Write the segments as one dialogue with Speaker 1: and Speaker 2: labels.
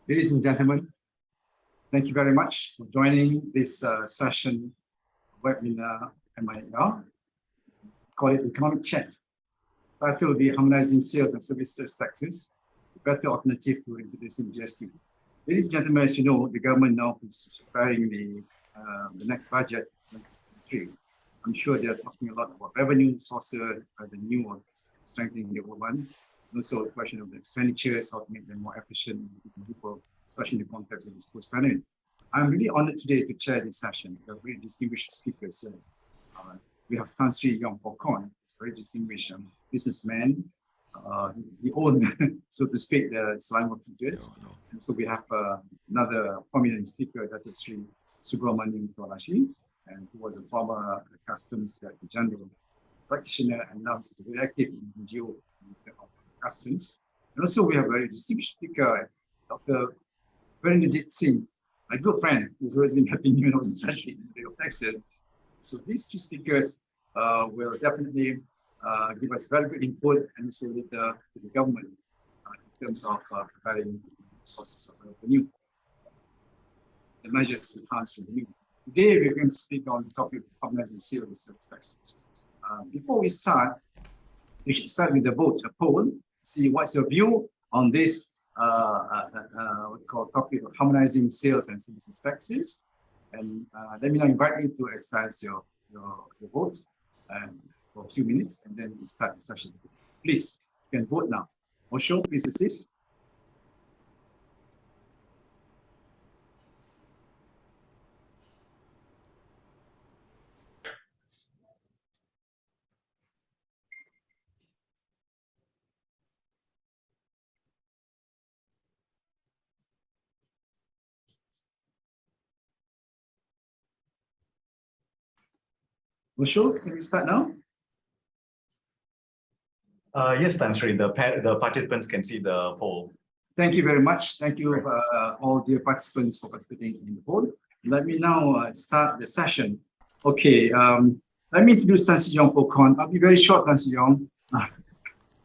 Speaker 1: Ladies and gentlemen, thank you very much for joining this session webinar MIR. Call it Economic Chat. Title will be Harmonizing Sales and Services Taxes, a better alternative to introducing GST. Ladies and gentlemen, as you know, the government now is preparing the next budget, 2023. I'm sure they're talking a lot about revenue sources, the new or strengthening the old ones. Also, the question of the expenditures, how to make them more efficient for people, especially in the context of this post-pandemic. I'm really honored today to chair this session. We have very distinguished speakers. We have Tan Sri Yong Pokon, a very distinguished businessman. He owned, so to speak, the Selangor Futures. And so we have another prominent speaker, Dr. Sri Subramaniam Tolashi, and who was a former customs general practitioner and now he's very active in NGO customs. And also we have a very distinguished speaker, Dr. Reintroducing, Singh, my good friend, who's always been helping me when I was treasury in Texas. So these two speakers will definitely give us very good input and also with the government in terms of preparing sources of revenue, the measures to enhance revenue. Today we're going to speak on the topic of harmonizing sales and service taxes. Before we start, we should start with a poll. See what's your view on this what we call topic of harmonizing sales and services taxes. And let me now invite you to exercise your vote for a few minutes and then we start the session. Please, you can vote now. Osho, please assist. Osho, can we start now?
Speaker 2: Yes, Tan Sri, the participants can see the poll.
Speaker 1: Thank you very much. Thank you, all dear participants, for participating in the poll. Let me now start the session. Okay, let me introduce Tan Sri Yong Pokon. I'll be very short, Tan Sri Yong.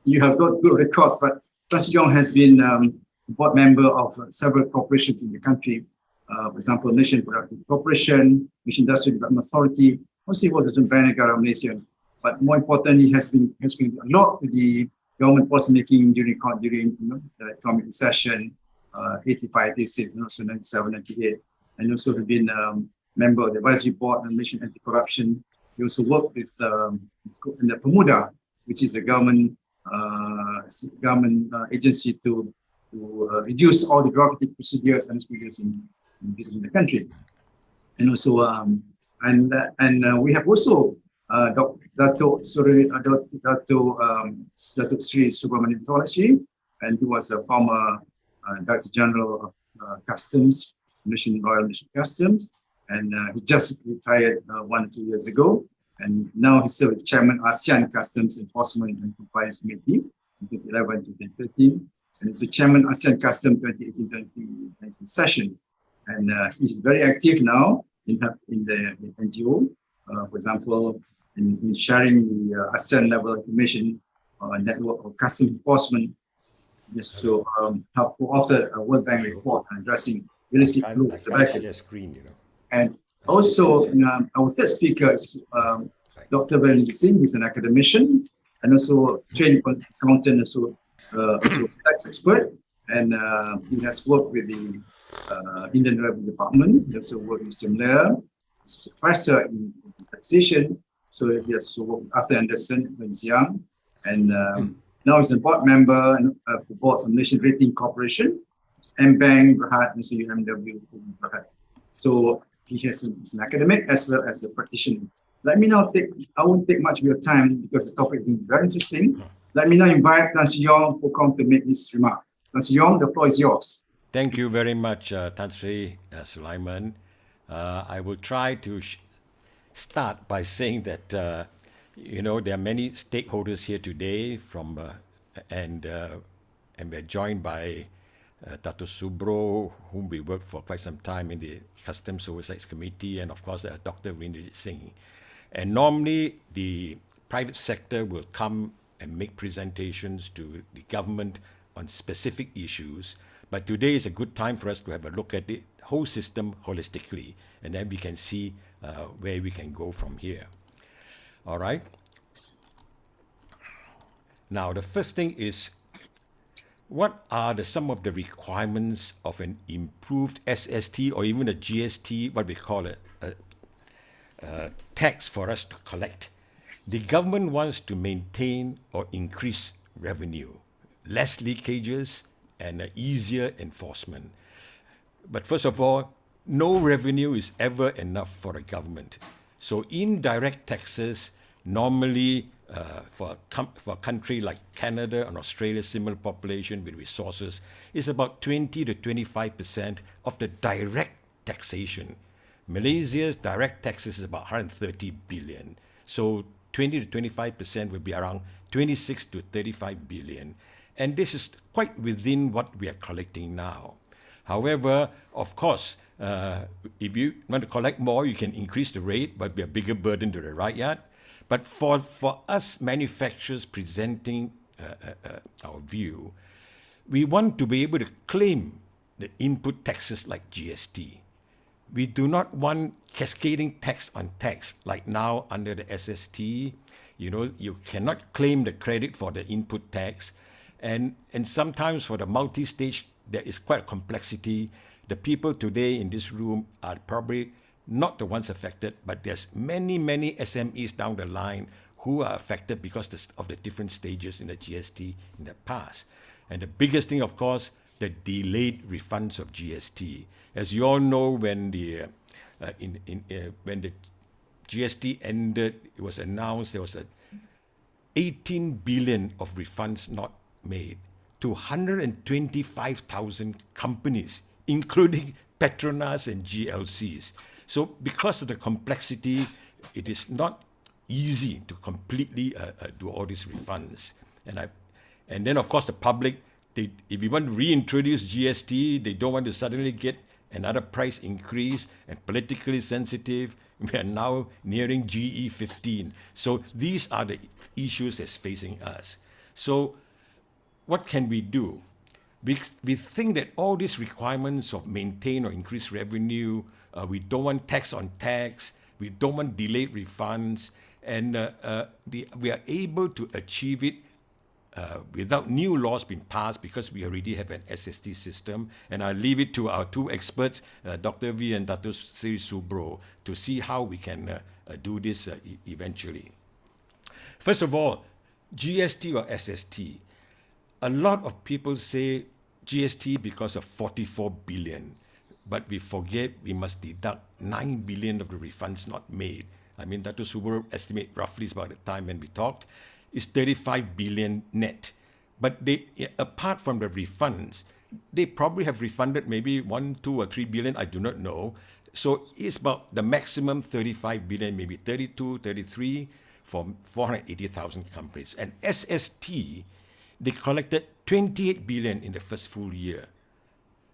Speaker 1: You have got good records, but Tan Sri Yong has been a board member of several corporations in the country. For example, Nation Productive Corporation, Nation Industrial Development Authority, also he was a Brand Negara Malaysia. But more importantly, has been a lot to the government policy making during the economic recession, 85, 86, and also 97, 98. And also have been member of the advisory board on Nation Anti-Corruption. He also worked with in the Pemuda, which is the government agency to reduce all the bureaucratic procedures and procedures in the country. And also we have also Dato' Sri Subramaniam Tolashi, and who was a former Director General of Customs, Royal Mission Customs, and he just retired 1 or 2 years ago, and now he served as Chairman ASEAN Customs Enforcement and Compliance Committee in 2011 to 2013, and he's the Chairman ASEAN Customs 2018-2019 session, and he's very active now in the NGO, for example, in sharing the ASEAN level information network of customs enforcement, just to help co-author a World Bank report addressing illicit tobacco. And also, our third speaker is Dr. Reintroducing, who's an academician and also trained accountant, also tax expert, and he has worked with the Indian Revenue Department. He also worked with Simler, he's a professor in taxation. So he has worked with Arthur Anderson when he's young, and now he's a board member of the boards of Nation Rating Corporation, M-Bank, Berhad, and also UMW Berhad. So he's an academic as well as a practitioner. Let me now I won't take much of your time because the topic is very interesting. Let me now invite Tan Sri Yong Pokon to make this remark. Tan Sri Yong, the floor is yours.
Speaker 3: Thank you very much, Tan Sri Sulaiman. I will try to start by saying that there are many stakeholders here today and we're joined by Dato' Subro, whom we worked for quite some time in the Customs Oversight Committee, and of course Dr. Reintroducing. And normally the private sector will come and make presentations to the government on specific issues, But today is a good time for us to have a look at the whole system holistically, and then we can see where we can go from here. All right. Now, the first thing is, what are some of the requirements of an improved SST or even a GST, what we call it, tax for us to collect? The government wants to maintain or increase revenue, less leakages, and easier enforcement. But first of all, no revenue is ever enough for a government. So indirect taxes normally for a country like Canada and Australia, similar population with resources, is about 20 to 25% of the direct taxation. Malaysia's direct taxes is about 130 billion. So 20 to 25% would be around 26 to 35 billion. And this is quite within what we are collecting now. However, of course, if you want to collect more, you can increase the rate, but be a bigger burden to the rakyat. But for us manufacturers presenting our view, we want to be able to claim the input taxes like GST. We do not want cascading tax on tax like now under the SST. You know, you cannot claim the credit for the input tax. And sometimes for the multi-stage, there is quite a complexity. The people today in this room are probably not the ones affected, but there's many SMEs down the line who are affected because of the different stages in the GST in the past. And the biggest thing, of course, the delayed refunds of GST. As you all know, when the GST ended, it was announced there was 18 billion of refunds not made to 125,000 companies, including Petronas and GLCs. So because of the complexity, it is not easy to completely do all these refunds. And then, of course, the public, if you want to reintroduce GST, they don't want to suddenly get another price increase, and politically sensitive. We are now nearing GE15. So these are the issues that's facing us. So what can we do? We think that all these requirements of maintain or increase revenue, we don't want tax on tax, we don't want delayed refunds, and we are able to achieve it without new laws being passed because we already have an SST system. And I'll leave it to our two experts, Dr. V and Dr. Sri Subro, to see how we can do this eventually. First of all, GST or SST. A lot of people say GST because of 44 billion, but we forget we must deduct 9 billion of the refunds not made. I mean, Dr. Subro estimate roughly is about the time when we talked, is 35 billion net. But they, apart from the refunds, they probably have refunded maybe 1, 2, or 3 billion, I do not know. So it's about the maximum 35 billion, maybe 32, 33 for 480,000 companies. And SST, they collected 28 billion in the first full year,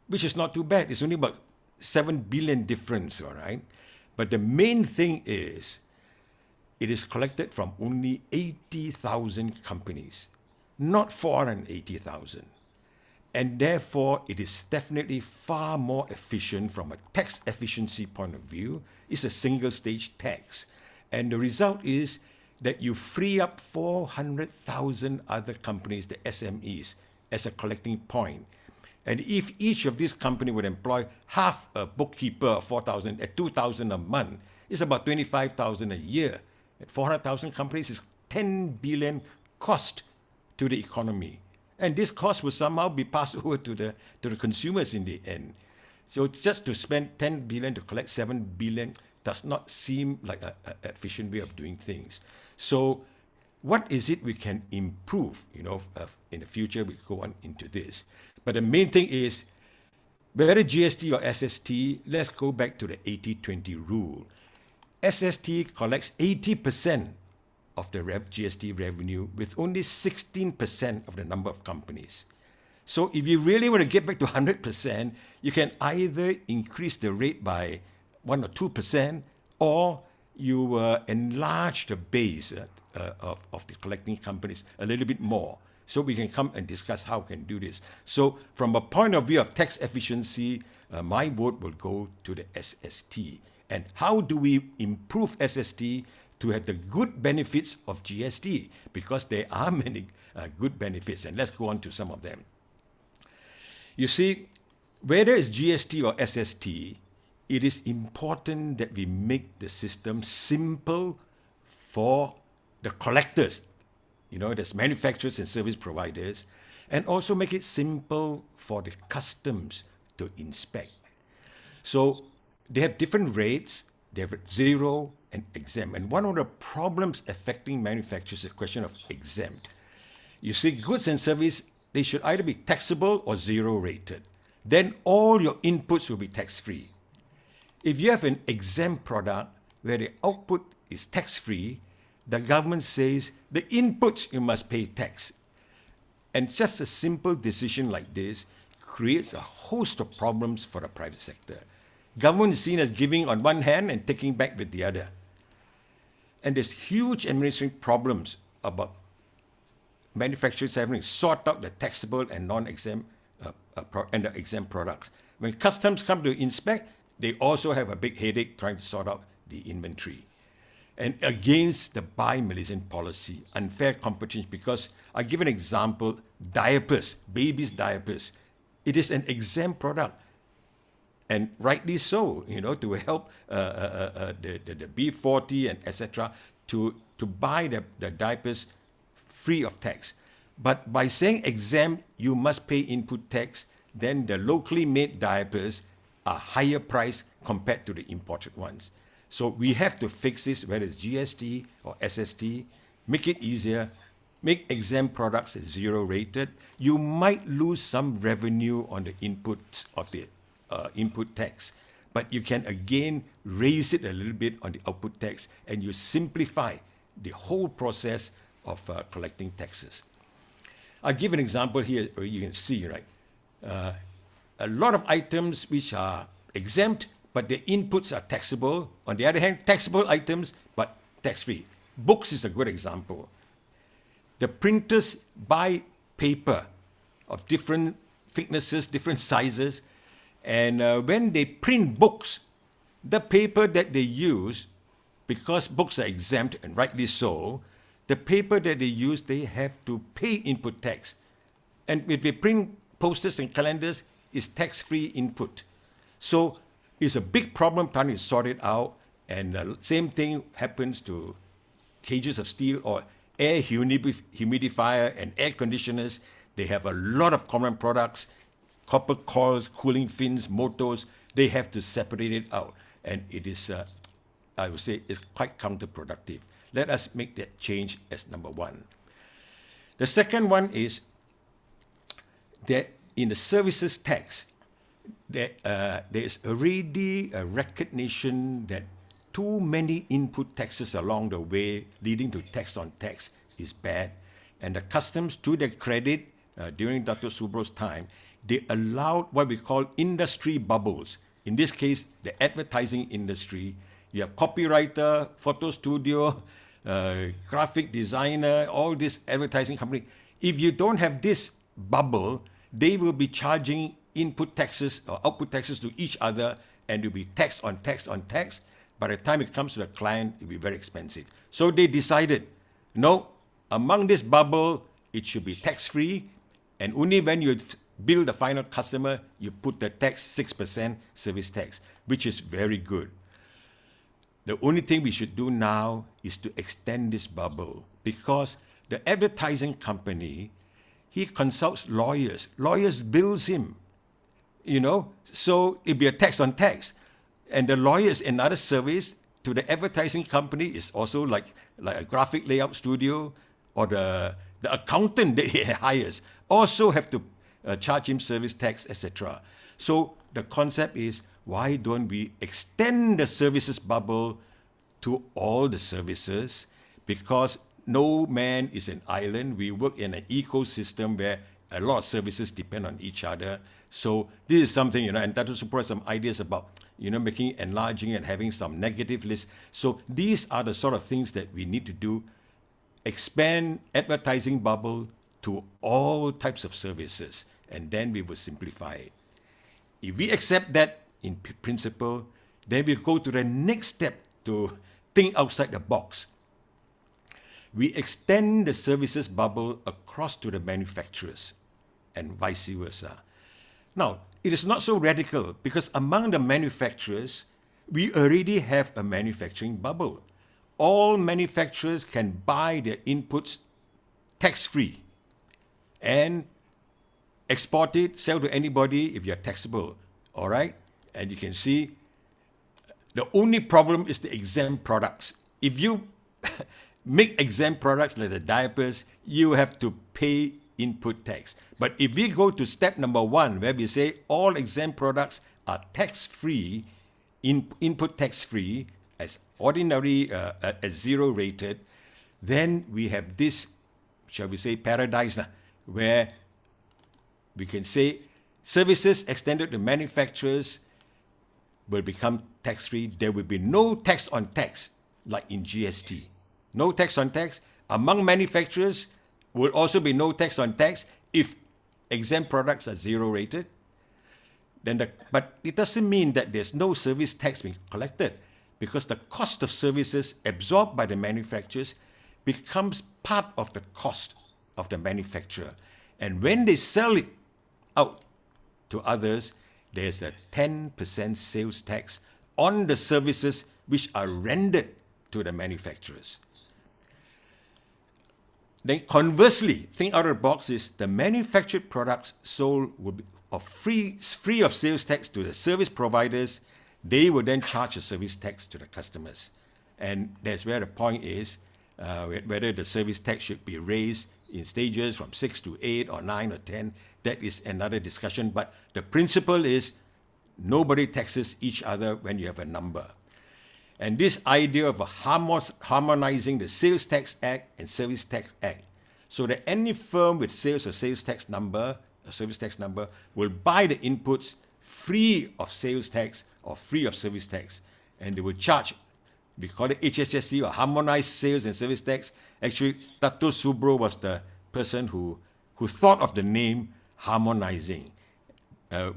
Speaker 3: which is not too bad. It's only about 7 billion difference, all right? But the main thing is, it is collected from only 80,000 companies, not 480,000. And therefore, it is definitely far more efficient from a tax efficiency point of view. It's a single stage tax. And the result is that you free up 400,000 other companies, the SMEs, as a collecting point. And if each of these companies would employ half a bookkeeper of 4,000 at 2,000 a month, it's about 25,000 a year. At 400,000 companies is 10 billion cost to the economy. And this cost will somehow be passed over to the consumers in the end. So just to spend 10 billion to collect 7 billion does not seem like an efficient way of doing things. So what is it we can improve? In the future, we go on into this. But the main thing is, whether GST or SST, let's go back to the 80-20 rule. SST collects 80% of the GST revenue with only 16% of the number of companies. So if you really want to get back to 100%, you can either increase the rate by 1 or 2%, or you enlarge the base of the collecting companies a little bit more. So we can come and discuss how we can do this. So from a point of view of tax efficiency, my vote will go to the SST. And how do we improve SST to have the good benefits of GST? Because there are many good benefits, and let's go on to some of them. You see, whether it's GST or SST, it is important that we make the system simple for the collectors, there's manufacturers and service providers, and also make it simple for the customs to inspect. So they have different rates, they have zero and exempt. And one of the problems affecting manufacturers is the question of exempt. You see, goods and service, they should either be taxable or zero rated. Then all your inputs will be tax-free. If you have an exempt product where the output is tax-free, the government says the inputs you must pay tax. And just a simple decision like this creates a host of problems for the private sector. Government is seen as giving on one hand and taking back with the other. And there's huge administrative problems about manufacturers having to sort out the taxable and non-exempt and the exempt products. When customs come to inspect, they also have a big headache trying to sort out the inventory. And against the Buy Malaysian policy, unfair competition, because I give an example, diapers, babies' diapers. It is an exempt product. And rightly so, to help the B40 and etc. to buy the diapers free of tax. But by saying exempt, you must pay input tax, then the locally made diapers are higher priced compared to the imported ones. So we have to fix this, whether it's GST or SST, make it easier, make exempt products zero rated. You might lose some revenue on the inputs of the input tax, but you can again raise it a little bit on the output tax, and you simplify the whole process of collecting taxes. I'll give an example here where you can see, right? A lot of items which are exempt, but the inputs are taxable. On the other hand, taxable items, but tax-free. Books is a good example. The printers buy paper of different thicknesses, different sizes, and when they print books, the paper that they use, because books are exempt, and rightly so, the paper that they use, they have to pay input tax. And if they print posters and calendars, it's tax-free input. So it's a big problem trying to sort it out, and the same thing happens to cages of steel or air humidifier and air conditioners. They have a lot of common products, copper coils, cooling fins, motors. They have to separate it out, and it is, I would say, it's quite counterproductive. Let us make that change as number one. The second one is that in the services tax, there is already a recognition that too many input taxes along the way leading to tax on tax is bad. And the customs, to their credit, during Dr. Subro's time, they allowed what we call industry bubbles. In this case, the advertising industry. You have copywriter, photo studio, graphic designer, all this advertising company. If you don't have this bubble, they will be charging input taxes or output taxes to each other, and it will be tax on tax on tax. By the time it comes to the client, it will be very expensive. So they decided, no, among this bubble, it should be tax-free, and only when you bill the final customer, you put the tax, 6% service tax, which is very good. The only thing we should do now is to extend this bubble, because the advertising company, he consults lawyers. Lawyers bills him, so it'll be a tax on tax. And the lawyer is another service to the advertising company, is also like a graphic layout studio, or the accountant that he hires also have to charge him service tax, etc. So the concept is, why don't we extend the services bubble to all the services? Because no man is an island. We work in an ecosystem where a lot of services depend on each other. So this is something, and Dr. Supra has some ideas about, making, enlarging and having some negative lists. So these are the sort of things that we need to do. Expand advertising bubble to all types of services, and then we will simplify it. If we accept that in principle, then we go to the next step to think outside the box. We extend the services bubble across to the manufacturers and vice versa. Now, it is not so radical because among the manufacturers, we already have a manufacturing bubble. All manufacturers can buy their inputs tax-free and export it, sell to anybody if you're taxable, all right? And you can see the only problem is the exempt products. If you make exempt products like the diapers, you have to pay input tax. But if we go to step number 1, where we say all exempt products are tax-free, input tax-free, as ordinary, as zero rated, then we have this, shall we say, paradise, where we can say services extended to manufacturers will become tax-free. There will be no tax on tax, like in GST. No tax on tax. Among manufacturers will also be no tax on tax if exempt products are zero rated. But it doesn't mean that there's no service tax being collected, because the cost of services absorbed by the manufacturers becomes part of the cost of the manufacturer. And when they sell it out to others, there's a 10% sales tax on the services which are rendered to the manufacturers. Then conversely, think out of the box is the manufactured products sold will be free of sales tax to the service providers. They will then charge a service tax to the customers. And that's where the point is, whether the service tax should be raised in stages from 6 to 8 or 9 or 10. That is another discussion. But the principle is nobody taxes each other when you have a number. And this idea of harmonizing the Sales Tax Act and Service Tax Act, so that any firm with sales or sales tax number, a service tax number, will buy the inputs free of sales tax or free of service tax. And they will charge, we call it HSST, or Harmonized Sales and Service Tax. Actually, Dato Subro was the person who thought of the name Harmonizing.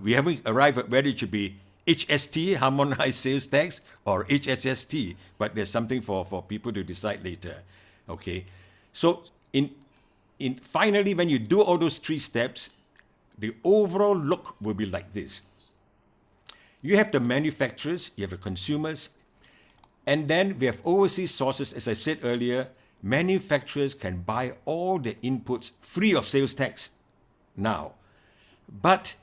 Speaker 3: We haven't arrived at whether it should be HST, Harmonized Sales Tax, or HSST, but there's something for people to decide later. Okay, so finally, when you do all those 3 steps, the overall look will be like this. You have the manufacturers, you have the consumers, and then we have overseas sources. As I said earlier, manufacturers can buy all their inputs free of sales tax now. But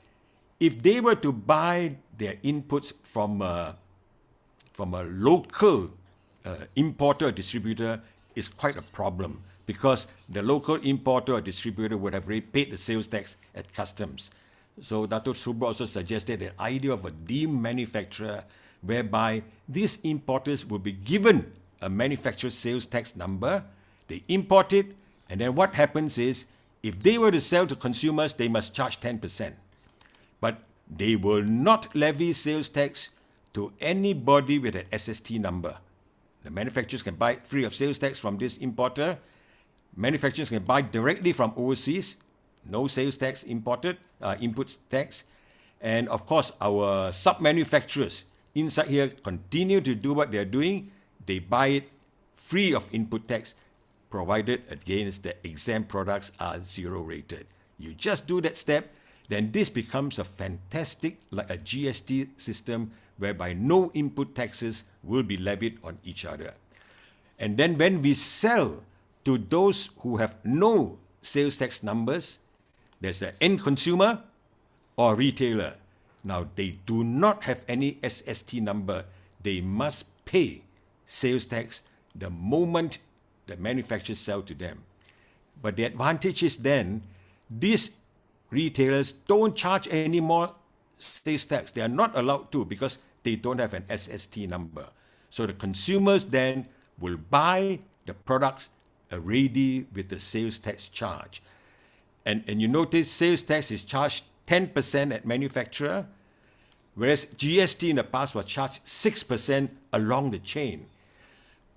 Speaker 3: if they were to buy their inputs from a local importer or distributor, it's quite a problem, because the local importer or distributor would have already paid the sales tax at customs. So Dato Subro also suggested the idea of a deemed manufacturer, whereby these importers will be given a manufacturer sales tax number, they import it, and then what happens is, if they were to sell to consumers, they must charge 10%. But they will not levy sales tax to anybody with an SST number. The manufacturers can buy free of sales tax from this importer. Manufacturers can buy directly from overseas, no sales tax imported, input tax. And of course, our sub-manufacturers inside here continue to do what they're doing. They buy it free of input tax, provided against the exempt products are zero rated. You just do that step, then this becomes a fantastic, like a GST system, whereby no input taxes will be levied on each other. And then when we sell to those who have no sales tax numbers, there's an end consumer or retailer. Now, they do not have any SST number. They must pay sales tax the moment the manufacturers sell to them. But the advantage is then, these retailers don't charge any more sales tax. They are not allowed to, because they don't have an SST number. So the consumers then will buy the products already with the sales tax charge. And you notice sales tax is charged 10% at manufacturer, whereas GST in the past was charged 6% along the chain.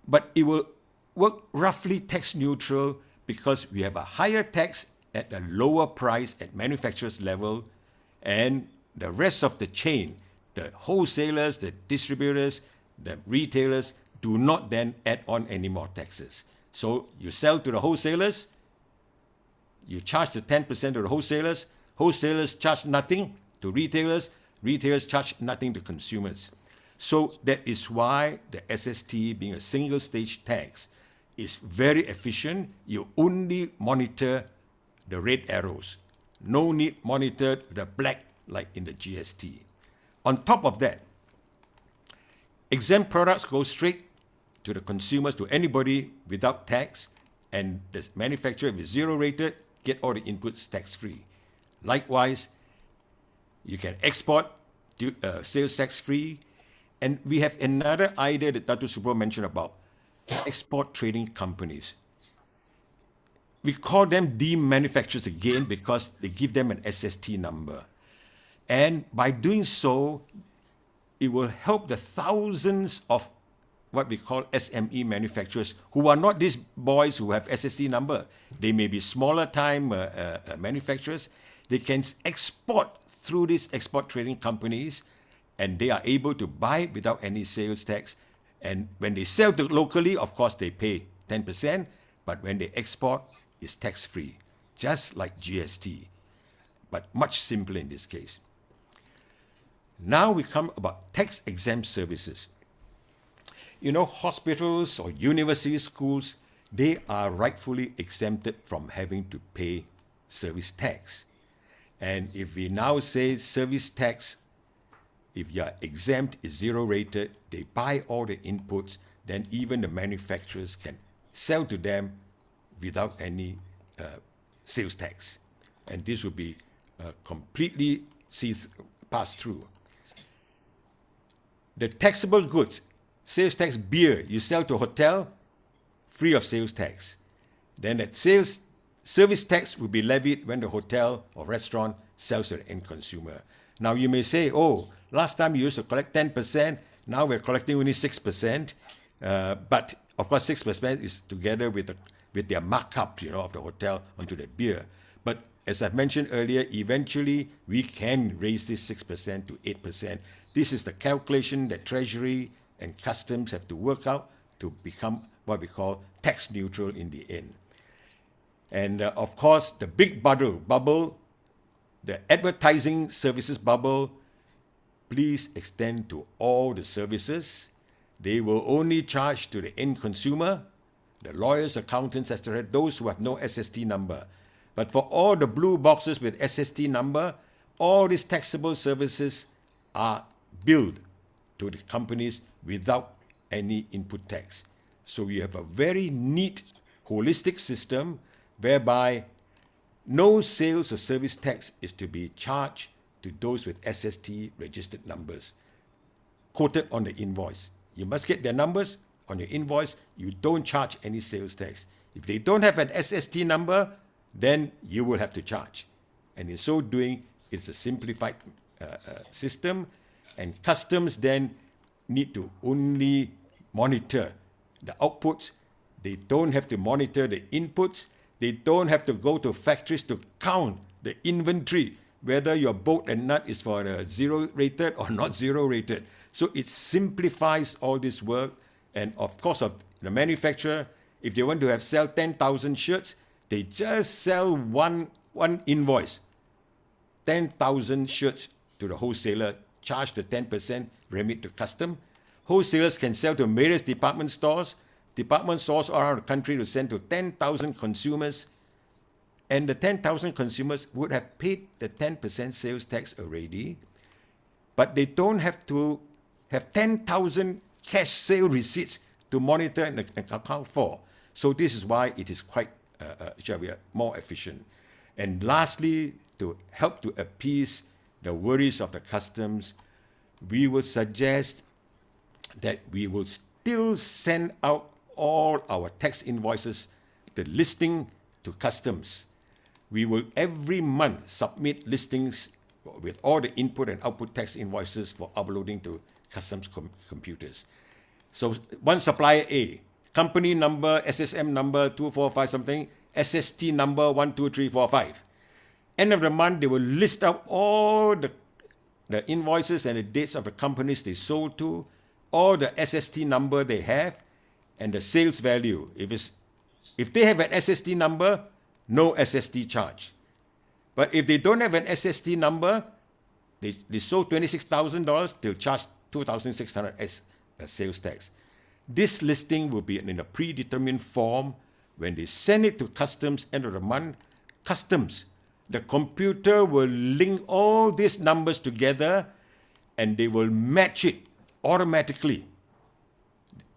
Speaker 3: But it will work roughly tax neutral, because we have a higher tax at a lower price at manufacturer's level, and the rest of the chain, the wholesalers, the distributors, the retailers, do not then add on any more taxes. So you sell to the wholesalers, you charge the 10% to the wholesalers, wholesalers charge nothing to retailers, retailers charge nothing to consumers. So that is why the SST, being a single stage tax, is very efficient. You only monitor the red arrows. No need monitor the black like in the GST. On top of that, exempt products go straight to the consumers, to anybody without tax, and the manufacturer, if it's zero rated, get all the inputs tax-free. Likewise, you can export sales tax-free. And we have another idea that Dr. Subro mentioned about export trading companies. We call them deemed manufacturers again because they give them an SST number. And by doing so, it will help the thousands of what we call SME manufacturers who are not these boys who have SST number. They may be smaller time manufacturers. They can export through these export trading companies, and they are able to buy without any sales tax. And when they sell to locally, of course, they pay 10%, but when they export, it's tax-free, just like GST, but much simpler in this case. Now we come about tax-exempt services. You know, hospitals or university schools, they are rightfully exempted from having to pay service tax. And if we now say service tax, if you are exempt, is zero rated, they buy all the inputs, then even the manufacturers can sell to them without any sales tax. And this will be completely passed through. The taxable goods, sales tax beer, you sell to a hotel, free of sales tax. Then that service tax will be levied when the hotel or restaurant sells to the end consumer. Now you may say, oh, last time you used to collect 10%, now we're collecting only 6%. But of course, 6% is together with their markup, of the hotel onto the beer. But as I've mentioned earlier, eventually we can raise this 6% to 8%. This is the calculation that Treasury and Customs have to work out to become what we call tax neutral in the end. And of course, the big bubble, the advertising services bubble, please extend to all the services. They will only charge to the end consumer, the lawyers, accountants, etc., those who have no SST number. But for all the blue boxes with SST number, all these taxable services are billed to the companies without any input tax. So we have a very neat, holistic system whereby no sales or service tax is to be charged to those with SST registered numbers, quoted on the invoice. You must get their numbers on your invoice. You don't charge any sales tax. If they don't have an SST number, then you will have to charge. And in so doing, it's a simplified system, and customs then need to only monitor the outputs. They don't have to monitor the inputs. They don't have to go to factories to count the inventory, whether your bolt and nut is for zero rated or not zero rated. So it simplifies all this work. And of course, of the manufacturer, if they want to sell 10,000 shirts, they just sell one invoice, 10,000 shirts to the wholesaler, charge the 10%, remit to custom. Wholesalers can sell to various department stores around the country to send to 10,000 consumers. And the 10,000 consumers would have paid the 10% sales tax already, but they don't have to have 10,000 cash sale receipts to monitor and account for. So this is why it is quite more efficient. And lastly, to help to appease the worries of the customs, we would suggest that we will still send out all our tax invoices, the listing to customs. We will every month submit listings with all the input and output tax invoices for uploading to customs computers. So one supplier A, company number, SSM number 245 something, SST number 1, 2, 3, 4, 5. End of the month, they will list out all the invoices and the dates of the companies they sold to, all the SST number they have, and the sales value. If they have an SST number, no SST charge. But if they don't have an SST number, they sold $26,000, they'll charge $2,600 as a sales tax. This listing will be in a predetermined form. When they send it to customs end of the month, customs, the computer will link all these numbers together and they will match it automatically.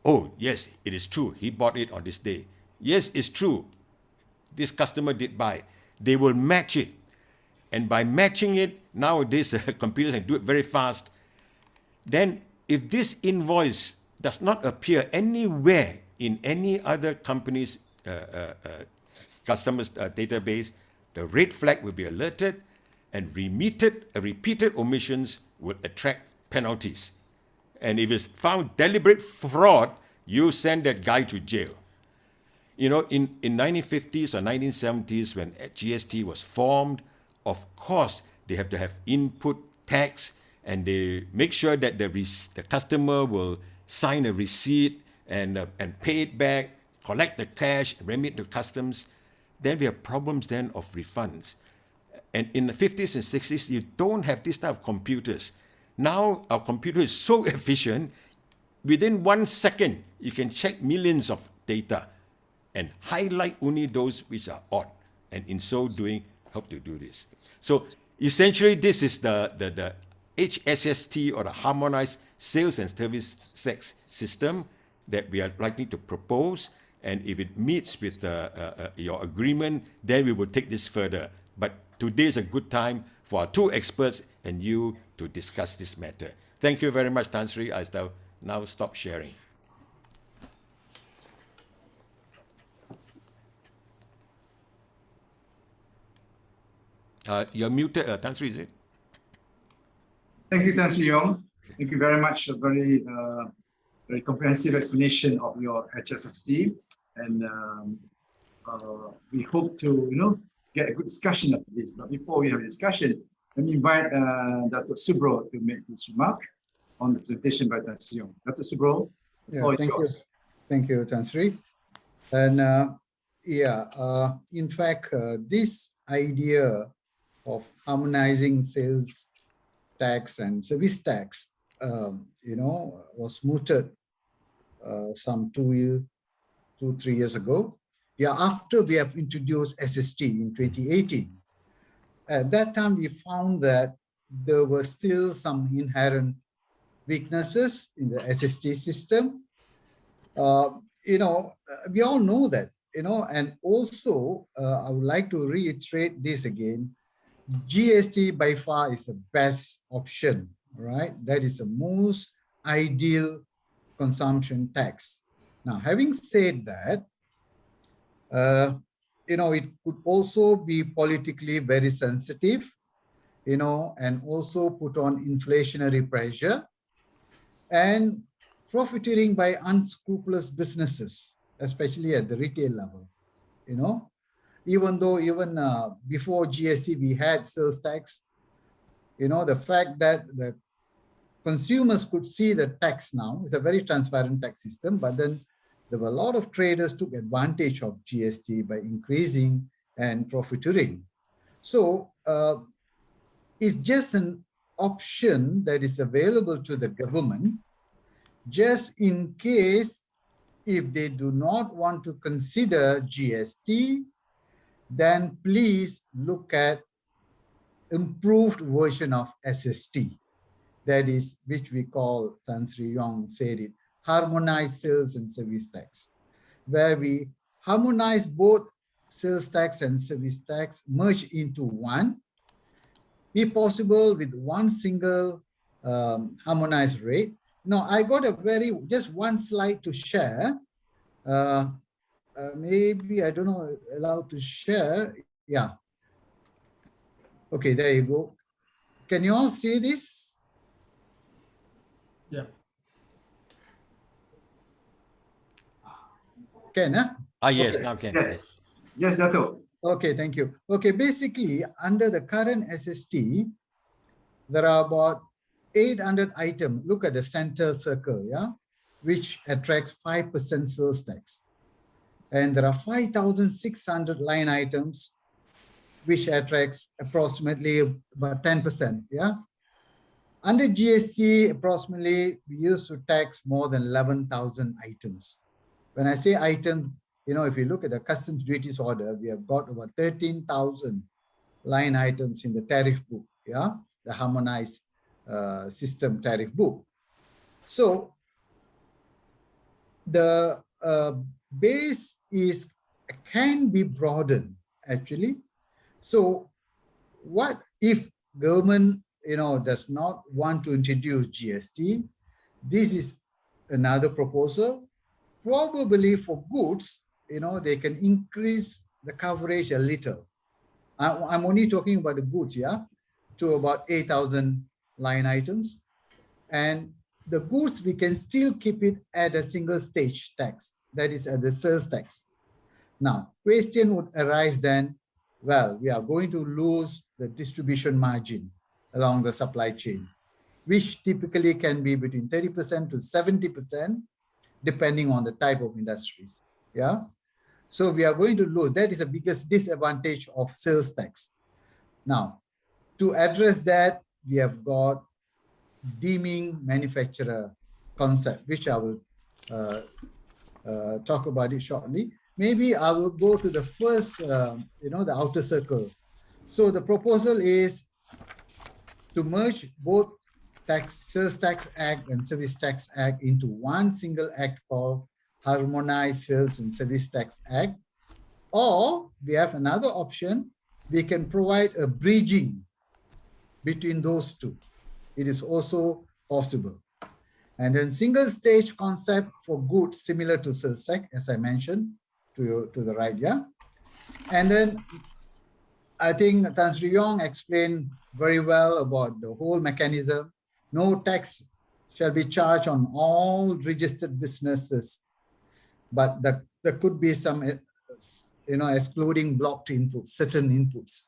Speaker 3: Oh, yes, it is true. He bought it on this day. Yes, it's true. This customer did buy. They will match it. And by matching it, nowadays the computers can do it very fast. Then if this invoice does not appear anywhere in any other company's customers database, the red flag will be alerted, and repeated omissions will attract penalties. And if it's found deliberate fraud, you send that guy to jail. You know, in 1950s or 1970s, when GST was formed, of course, they have to have input tax, and they make sure that the customer will sign a receipt and pay it back, collect the cash, remit to customs. Then we have problems then of refunds. And in the 50s and 60s, you don't have this type of computers. Now our computer is so efficient, within 1 second, you can check millions of data and highlight only those which are odd. And in so doing, help to do this. So essentially, this is the HSST, or the Harmonized Sales and Service Tax System, that we are likely to propose. And if it meets with your agreement, then we will take this further. But today is a good time for our two experts and you to discuss this matter. Thank you very much, Tan Sri. I shall now stop sharing. You're muted, Tan Sri, is it?
Speaker 1: Thank you, Tan Sri Yong. Thank you very much. A very, very comprehensive explanation of your HSST. And we hope to, get a good discussion of this. But before we have a discussion, let me invite Dr. Subro to make this remark on the presentation by Tan Sri Yong. Dr. Subro, the floor is yours.
Speaker 4: Thank you, Tan Sri. And in fact, this idea of harmonizing sales tax and service tax, was mooted some 2, 3 years ago. Yeah, after we have introduced SST in 2018. At that time, we found that there were still some inherent weaknesses in the SST system. We all know that, and also I would like to reiterate this again. GST by far is the best option, right? That is the most ideal consumption tax. Now, having said that, it could also be politically very sensitive, and also put on inflationary pressure and profiteering by unscrupulous businesses, especially at the retail level, Even before GST, we had sales tax, the fact that the consumers could see the tax now is a very transparent tax system, but then there were a lot of traders took advantage of GST by increasing and profiteering. So it's just an option that is available to the government, just in case if they do not want to consider GST, then please look at improved version of SST. That is, which we call, Tan Sri Yong said it, harmonized sales and service tax, where we harmonize both sales tax and service tax, merge into one, if possible with one single harmonized rate. Now, I got just one slide to share. Maybe, I don't know, allowed to share. Yeah. Okay, there you go. Can you all see this?
Speaker 2: Yeah.
Speaker 4: Can, huh?
Speaker 3: Yes,
Speaker 1: Okay.
Speaker 3: now can.
Speaker 1: Yes. Yes, Dato.
Speaker 4: Okay, thank you. Okay, basically, under the current SST, there are about 800 items. Look at the center circle, yeah, which attracts 5% sales tax. And there are 5,600 line items, which attracts approximately about 10%, yeah. Under GST, approximately, we used to tax more than 11,000 items. When I say item, you know, if you look at the customs duties order, we have got about 13,000 line items in the tariff book, yeah, the harmonized system tariff book. So the base can be broadened actually. So what if government, you know, does not want to introduce GST? This is another proposal. Probably for goods, you know, they can increase the coverage a little. I'm only talking about the goods, yeah, to about 8,000 line items. And the goods, we can still keep it at a single stage tax, that is at the sales tax. Now, question would arise then, well, we are going to lose the distribution margin along the supply chain, which typically can be between 30% to 70%, depending on the type of industries, yeah? So we are going to lose, that is the biggest disadvantage of sales tax. Now, to address that, we have got deeming manufacturer concept, which I will talk about it shortly. Maybe I will go to the first, you know, the outer circle. So the proposal is to merge both Sales Tax Act and Service Tax Act into one single act called Harmonized Sales and Service Tax Act. Or we have another option, we can provide a bridging between those two. It is also possible. And then single stage concept for goods similar to sales tax, as I mentioned to the right, yeah. And then I think Tan Sri Yong explained very well about the whole mechanism. No tax shall be charged on all registered businesses, but there could be some, you know, excluding blocked inputs, certain inputs,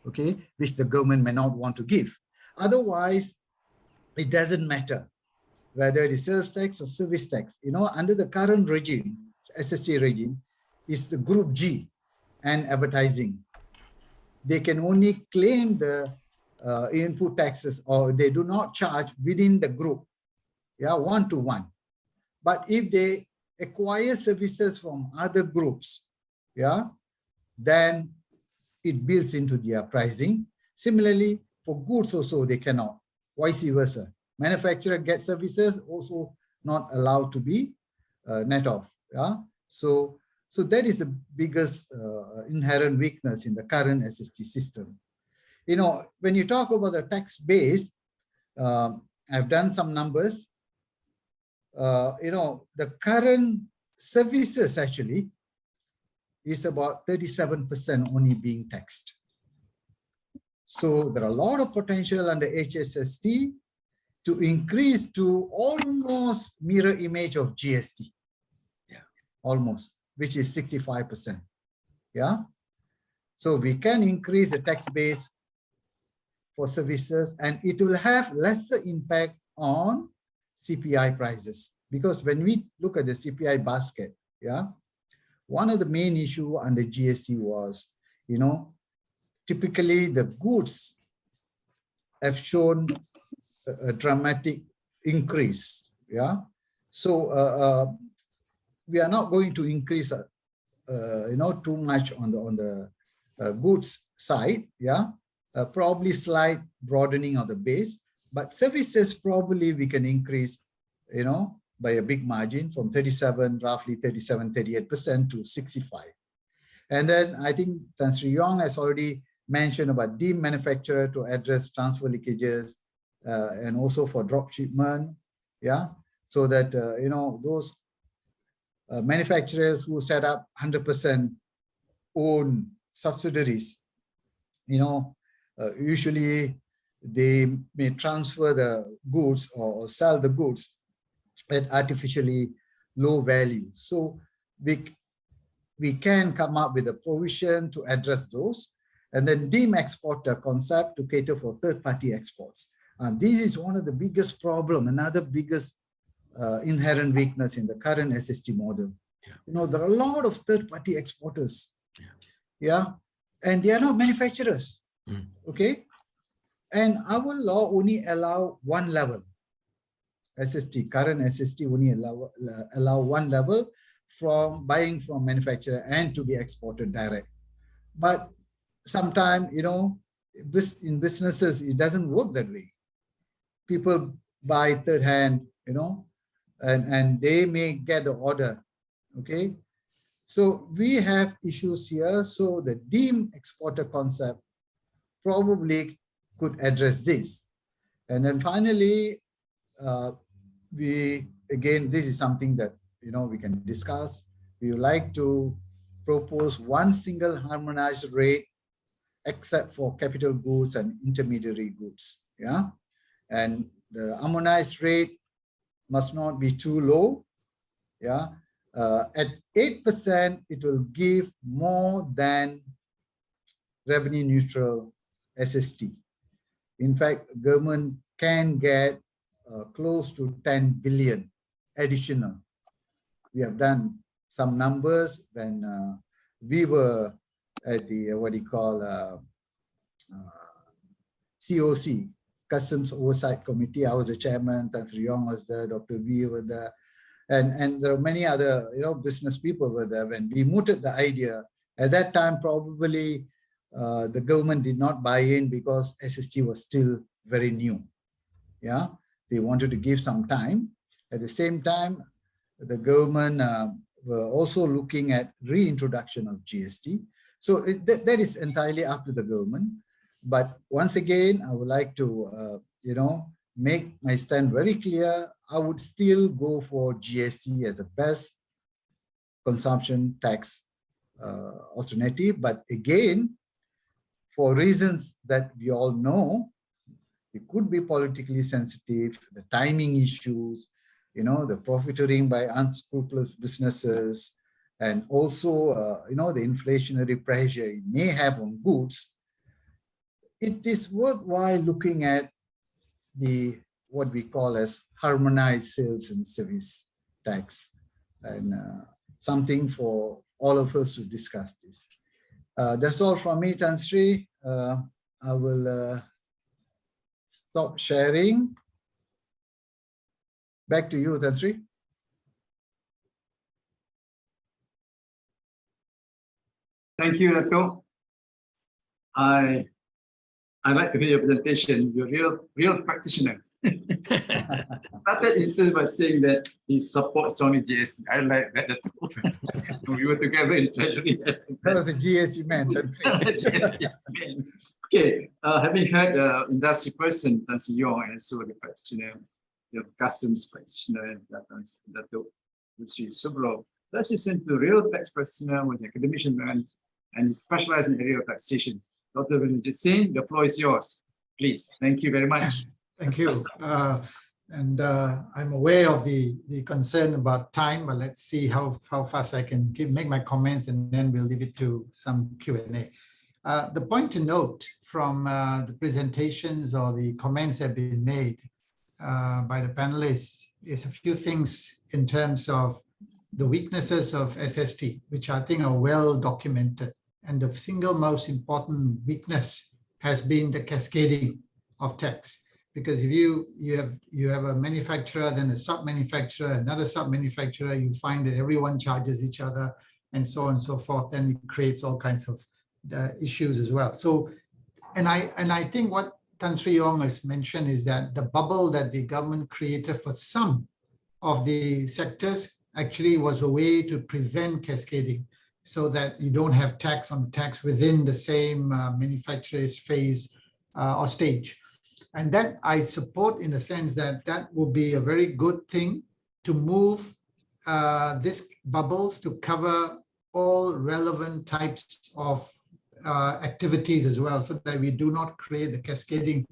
Speaker 4: okay, which the government may not want to give. Otherwise, it doesn't matter whether it is sales tax or service tax. You know, under the current regime, SST regime, is the group G and advertising. They can only claim the input taxes, or they do not charge within the group, yeah, one-to-one. But if they acquire services from other groups, yeah, then it builds into their pricing. Similarly, for goods also, they cannot, vice versa. Manufacturer gets services, also not allowed to be net off, yeah. So that is the biggest inherent weakness in the current SST system. You know, when you talk about the tax base, I've done some numbers. You know, the current services actually is about 37% only being taxed. So there are a lot of potential under HSST to increase to almost mirror image of GST. Yeah, almost, which is 65%. Yeah. So we can increase the tax base for services, and it will have lesser impact on CPI prices. Because when we look at the CPI basket, yeah, one of the main issue under GST was, you know, typically the goods have shown a dramatic increase, yeah. So we are not going to increase, you know, too much on the goods side, yeah. Probably slight broadening of the base, but services probably we can increase, you know, by a big margin from 37, roughly 37, 38% to 65. And then I think Tan Sri Yong has already mentioned about deemed manufacturer to address transfer leakages and also for drop shipment, yeah, so that, you know, those manufacturers who set up 100% own subsidiaries, you know, usually they may transfer the goods or sell the goods at artificially low value. So we can come up with a provision to address those, and then deem exporter concept to cater for third-party exports. This is one of the biggest problem, another biggest inherent weakness in the current SST model. There are a lot of third-party exporters, and they are not manufacturers, okay? And our law only allow one level. Current SST only allow one level from buying from manufacturer and to be exported direct. But sometimes, in businesses, it doesn't work that way. People buy third hand, and they may get the order, okay? So we have issues here. So the deemed exporter concept probably could address this. And then finally, this is something that, we can discuss. We would like to propose one single harmonized rate, except for capital goods and intermediary goods, And the harmonized rate must not be too low, At 8%, it will give more than revenue neutral SST. In fact, government can get close to 10 billion additional. We have done some numbers when we were at the COC, Customs Oversight Committee. I was the chairman, Tan Sri Yong was there, Dr. V were there, and there are many other business people were there when we mooted the idea. At that time, probably the government did not buy in because SST was still very new. They wanted to give some time. At the same time, the government were also looking at reintroduction of GST. So that is entirely up to the government. But once again, I would like to, make my stand very clear. I would still go for GST as the best consumption tax alternative. But again, for reasons that we all know, it could be politically sensitive, the timing issues, the profiteering by unscrupulous businesses, and also, the inflationary pressure it may have on goods. It is worthwhile looking at what we call as harmonized sales and service tax, and something for all of us to discuss this. That's all from me, Tan Sri. I will stop sharing. Back to you, Tan Sri.
Speaker 1: Thank you, Dato'. I'd like to hear your presentation. You're a real practitioner. Started instead by saying that he supports only GST. I like that. We were together in Treasury.
Speaker 4: That was a GST man.
Speaker 1: Okay, having heard industry person, Tan Sri Yong, and also the practitioner, the customs practitioner, Dato' Sri Subro, let's listen to real tax practitioner with academician brand and specialized in the area of taxation. Dr. Reintroducing, the floor is yours. Please. Thank you very much.
Speaker 5: Thank you. And I'm aware of the concern about time, but let's see how fast I can make my comments, and then we'll leave it to some Q&A. The point to note from the presentations or the comments that have been made by the panelists is a few things in terms of the weaknesses of SST, which I think are well documented. And the single most important weakness has been the cascading of tax. Because if you have a manufacturer, then a sub-manufacturer, another sub-manufacturer, you find that everyone charges each other and so on and so forth, and it creates all kinds of issues as well. So, and I think what Tan Sri Yong has mentioned is that the bubble that the government created for some of the sectors actually was a way to prevent cascading, so that you don't have tax on tax within the same manufacturer's phase or stage. And that I support in the sense that that would be a very good thing to move these bubbles to cover all relevant types of activities as well, so that we do not create the cascading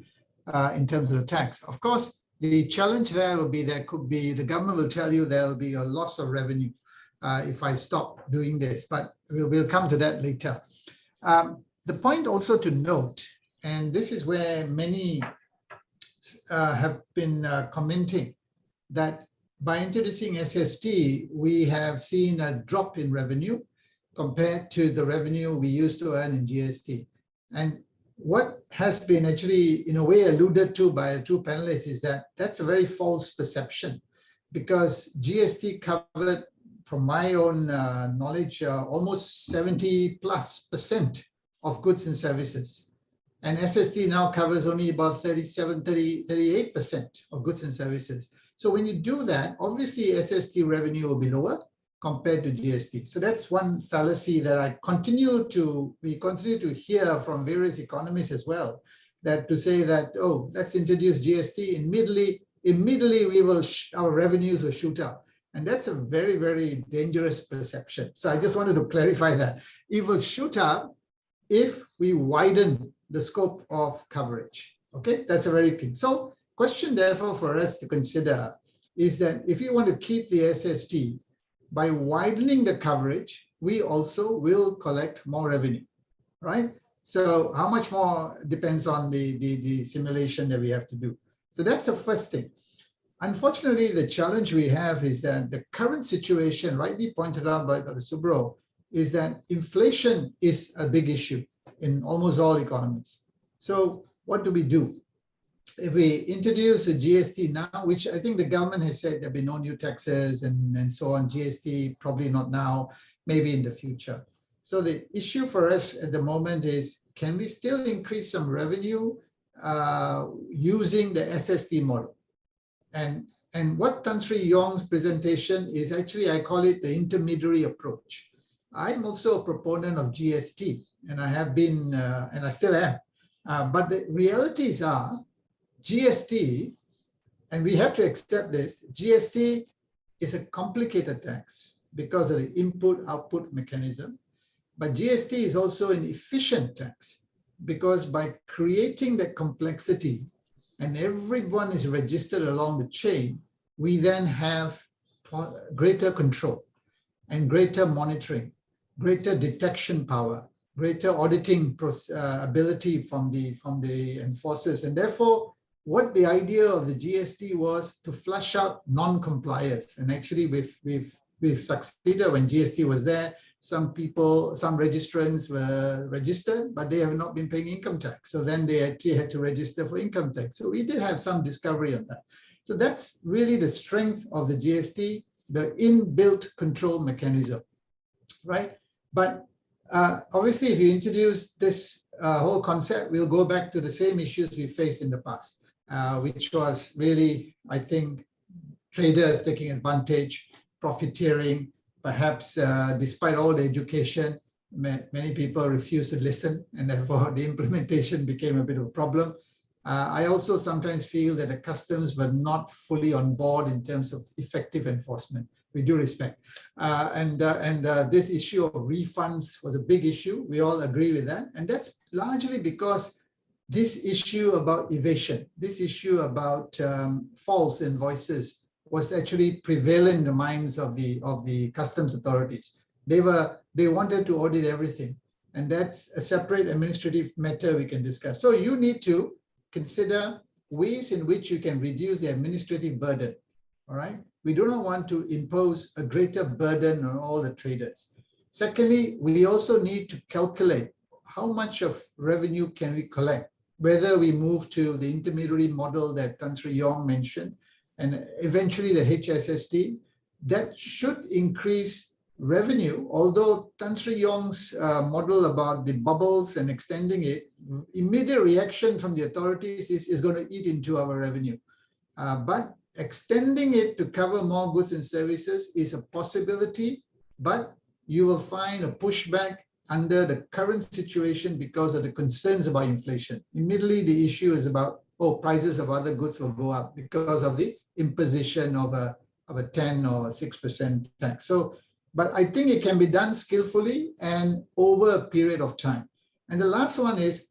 Speaker 5: in terms of the tax. Of course, the challenge there will be, the government will tell you there will be a loss of revenue. if I stop doing this, but we'll come to that later. The point also to note, and this is where many have been commenting, that by introducing SST, we have seen a drop in revenue compared to the revenue we used to earn in GST. And what has been actually, in a way, alluded to by the two panelists is that that's a very false perception, because GST covered, from my own knowledge, almost 70+% of goods and services. And SST now covers only about 38% of goods and services. So when you do that, obviously SST revenue will be lower compared to GST. So that's one fallacy that we continue to hear from various economists as well, that to say that, oh, let's introduce GST, immediately our revenues will shoot up. And that's a very, very dangerous perception. So I just wanted to clarify that. It will shoot up if we widen the scope of coverage. Okay, that's a very clear. So question therefore for us to consider is that if you want to keep the SST, by widening the coverage, we also will collect more revenue, right? So how much more depends on the simulation that we have to do. So that's the first thing. Unfortunately, the challenge we have is that the current situation, rightly pointed out by Dr. Subro, is that inflation is a big issue in almost all economies. So what do we do? If we introduce a GST now, which I think the government has said there'll be no new taxes and so on, GST probably not now, maybe in the future. So the issue for us at the moment is, can we still increase some revenue using the SST model? And what Tan Sri Yong's presentation is actually, I call it the intermediary approach. I'm also a proponent of GST, and I have been, and I still am. But the realities are, GST, and we have to accept this, GST is a complicated tax because of the input-output mechanism. But GST is also an efficient tax because by creating that complexity and everyone is registered along the chain, we then have greater control and greater monitoring, greater detection power, greater auditing ability from the enforcers. And therefore, what the idea of the GST was to flush out non-compliers. And actually, we've succeeded. When GST was there, some registrants were registered, but they have not been paying income tax. So then they actually had to register for income tax. So we did have some discovery on that. So that's really the strength of the GST, the inbuilt control mechanism, right? But obviously, if you introduce this whole concept, we'll go back to the same issues we faced in the past, which was really, I think, traders taking advantage, profiteering. Perhaps despite all the education, many people refused to listen, and therefore the implementation became a bit of a problem. I also sometimes feel that the customs were not fully on board in terms of effective enforcement. We do respect. This issue of refunds was a big issue. We all agree with that. And that's largely because this issue about evasion, this issue about false invoices, was actually prevalent in the minds of the customs authorities. They wanted to audit everything, and that's a separate administrative matter we can discuss. So you need to consider ways in which you can reduce the administrative burden. All right, we do not want to impose a greater burden on all the traders. Secondly, we also need to calculate how much of revenue can we collect, whether we move to the intermediary model that Tan Sri Yong mentioned, and eventually the HSST, that should increase revenue, although Tan Sri Yong's model about the bubbles and extending it, immediate reaction from the authorities is going to eat into our revenue. But extending it to cover more goods and services is a possibility, but you will find a pushback under the current situation because of the concerns about inflation. Immediately, the issue is about, prices of other goods will go up because of the imposition of a 10 or 6% tax. So, but I think it can be done skillfully and over a period of time. And the last one is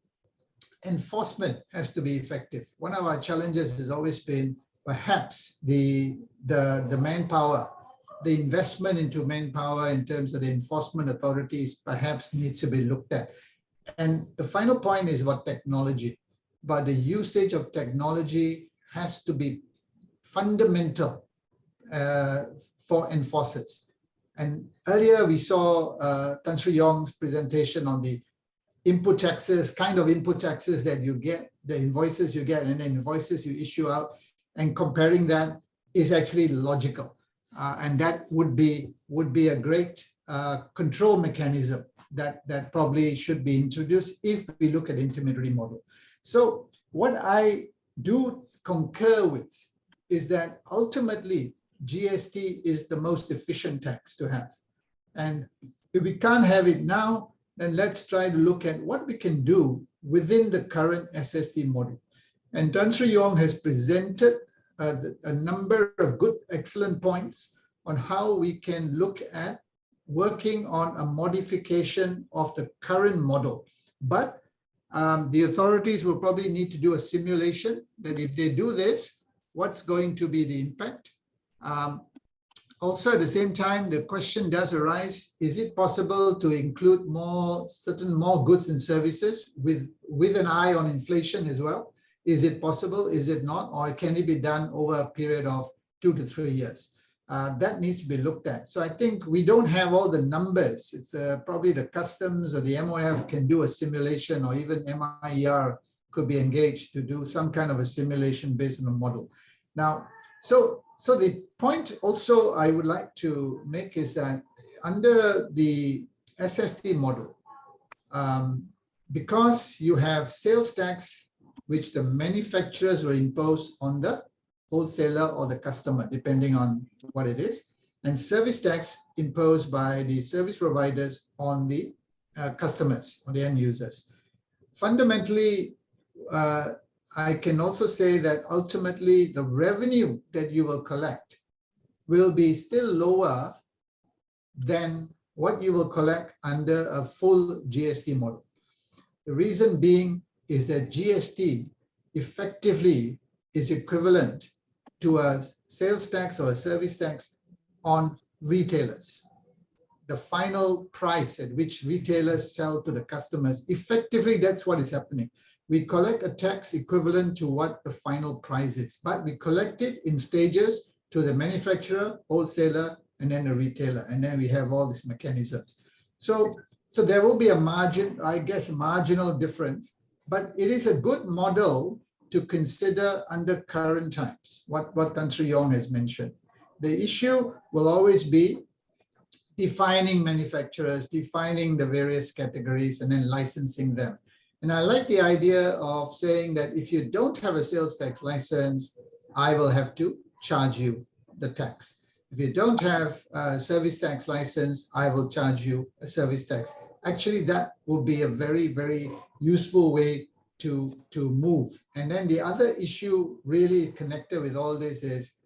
Speaker 5: enforcement has to be effective. One of our challenges has always been perhaps the manpower the investment into manpower in terms of the enforcement authorities perhaps needs to be looked at. And the final point is about technology, but the usage of technology has to be fundamental for enforcers. And earlier we saw Tan Sri Yong's presentation on the input taxes, kind of input taxes that you get, the invoices you get, and then invoices you issue out, and comparing that is actually logical. And that would be a great control mechanism that probably should be introduced if we look at intermediary model. So what I do concur with is that ultimately GST is the most efficient tax to have. And if we can't have it now, then let's try to look at what we can do within the current SST model. And Tan Sri Yong has presented a number of good, excellent points on how we can look at working on a modification of the current model. But the authorities will probably need to do a simulation that if they do this, what's going to be the impact? Also, at the same time, the question does arise, is it possible to include more goods and services with an eye on inflation as well? Is it possible? Is it not? Or can it be done over a period of 2 to 3 years? That needs to be looked at. So I think we don't have all the numbers. It's probably the customs or the MOF can do a simulation, or even MIER could be engaged to do some kind of a simulation based on a model. Now, so the point also I would like to make is that under the SST model, because you have sales tax, which the manufacturers will impose on the wholesaler or the customer, depending on what it is, and service tax imposed by the service providers on the customers or the end users. Fundamentally, I can also say that ultimately the revenue that you will collect will be still lower than what you will collect under a full GST model. The reason being is that GST effectively is equivalent to a sales tax or a service tax on retailers. The final price at which retailers sell to the customers, effectively that's what is happening. We collect a tax equivalent to what the final price is, but we collect it in stages to the manufacturer, wholesaler, and then the retailer. And then we have all these mechanisms. So there will be a margin, I guess, a marginal difference, but it is a good model to consider under current times, what Tan Sri Yong has mentioned. The issue will always be defining manufacturers, defining the various categories, and then licensing them. And I like the idea of saying that if you don't have a sales tax license, I will have to charge you the tax. If you don't have a service tax license, I will charge you a service tax. Actually, that would be a very, very useful way to move. And then the other issue really connected with all this is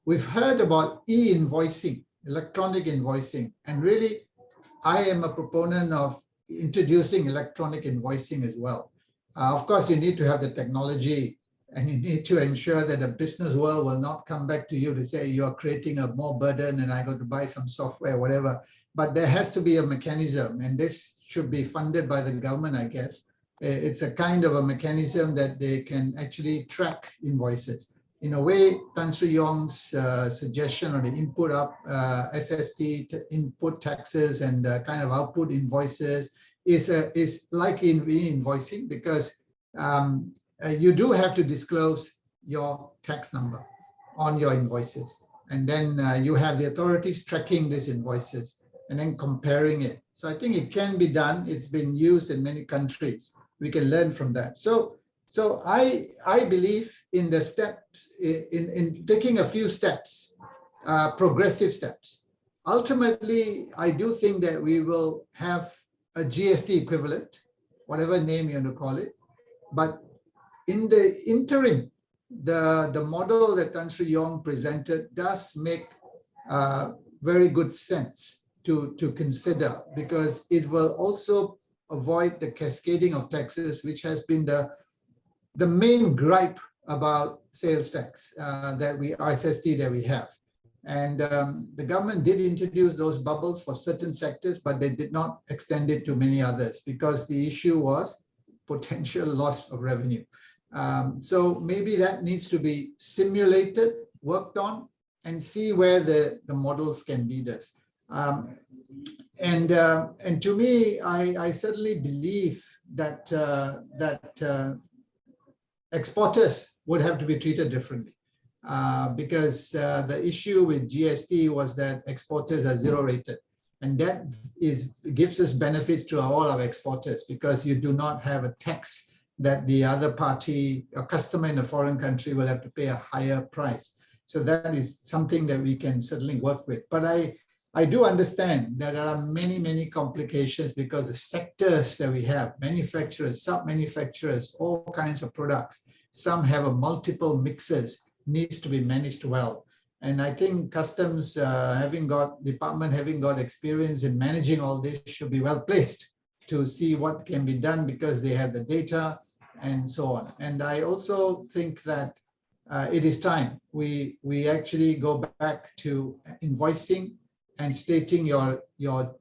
Speaker 5: we've heard about e-invoicing, electronic invoicing, and really I am a proponent of introducing electronic invoicing as well. Of course, you need to have the technology, and you need to ensure that the business world will not come back to you to say you're creating a more burden and I got to buy some software, whatever. But there has to be a mechanism, and this should be funded by the government, I guess. It's a kind of a mechanism that they can actually track invoices. In a way, Tan Sri Yong's suggestion on the input up SST input taxes and kind of output invoices is like in re-invoicing, because you do have to disclose your tax number on your invoices. And then you have the authorities tracking these invoices and then comparing it. So I think it can be done. It's been used in many countries. We can learn from that. So I believe in the steps, in taking a few steps, progressive steps. Ultimately, I do think that we will have a GST equivalent, whatever name you want to call it. But in the interim, the model that Tan Sri Yong presented does make very good sense to consider, because it will also avoid the cascading of taxes, which has been the main gripe about sales tax SST that we have. And the government did introduce those bubbles for certain sectors, but they did not extend it to many others because the issue was potential loss of revenue. So maybe that needs to be simulated, worked on, and see where the models can lead us. And to me, I certainly believe that exporters would have to be treated differently because the issue with GST was that exporters are zero rated. And that gives us benefits to all our exporters because you do not have a tax that the other party, a customer in a foreign country will have to pay a higher price. So that is something that we can certainly work with. But I do understand that there are many, many complications because the sectors that we have, manufacturers, sub-manufacturers, all kinds of products, some have a multiple mixes, needs to be managed well. And I think customs department having got experience in managing all this should be well placed to see what can be done because they have the data and so on. And I also think that it is time we actually go back to invoicing and stating your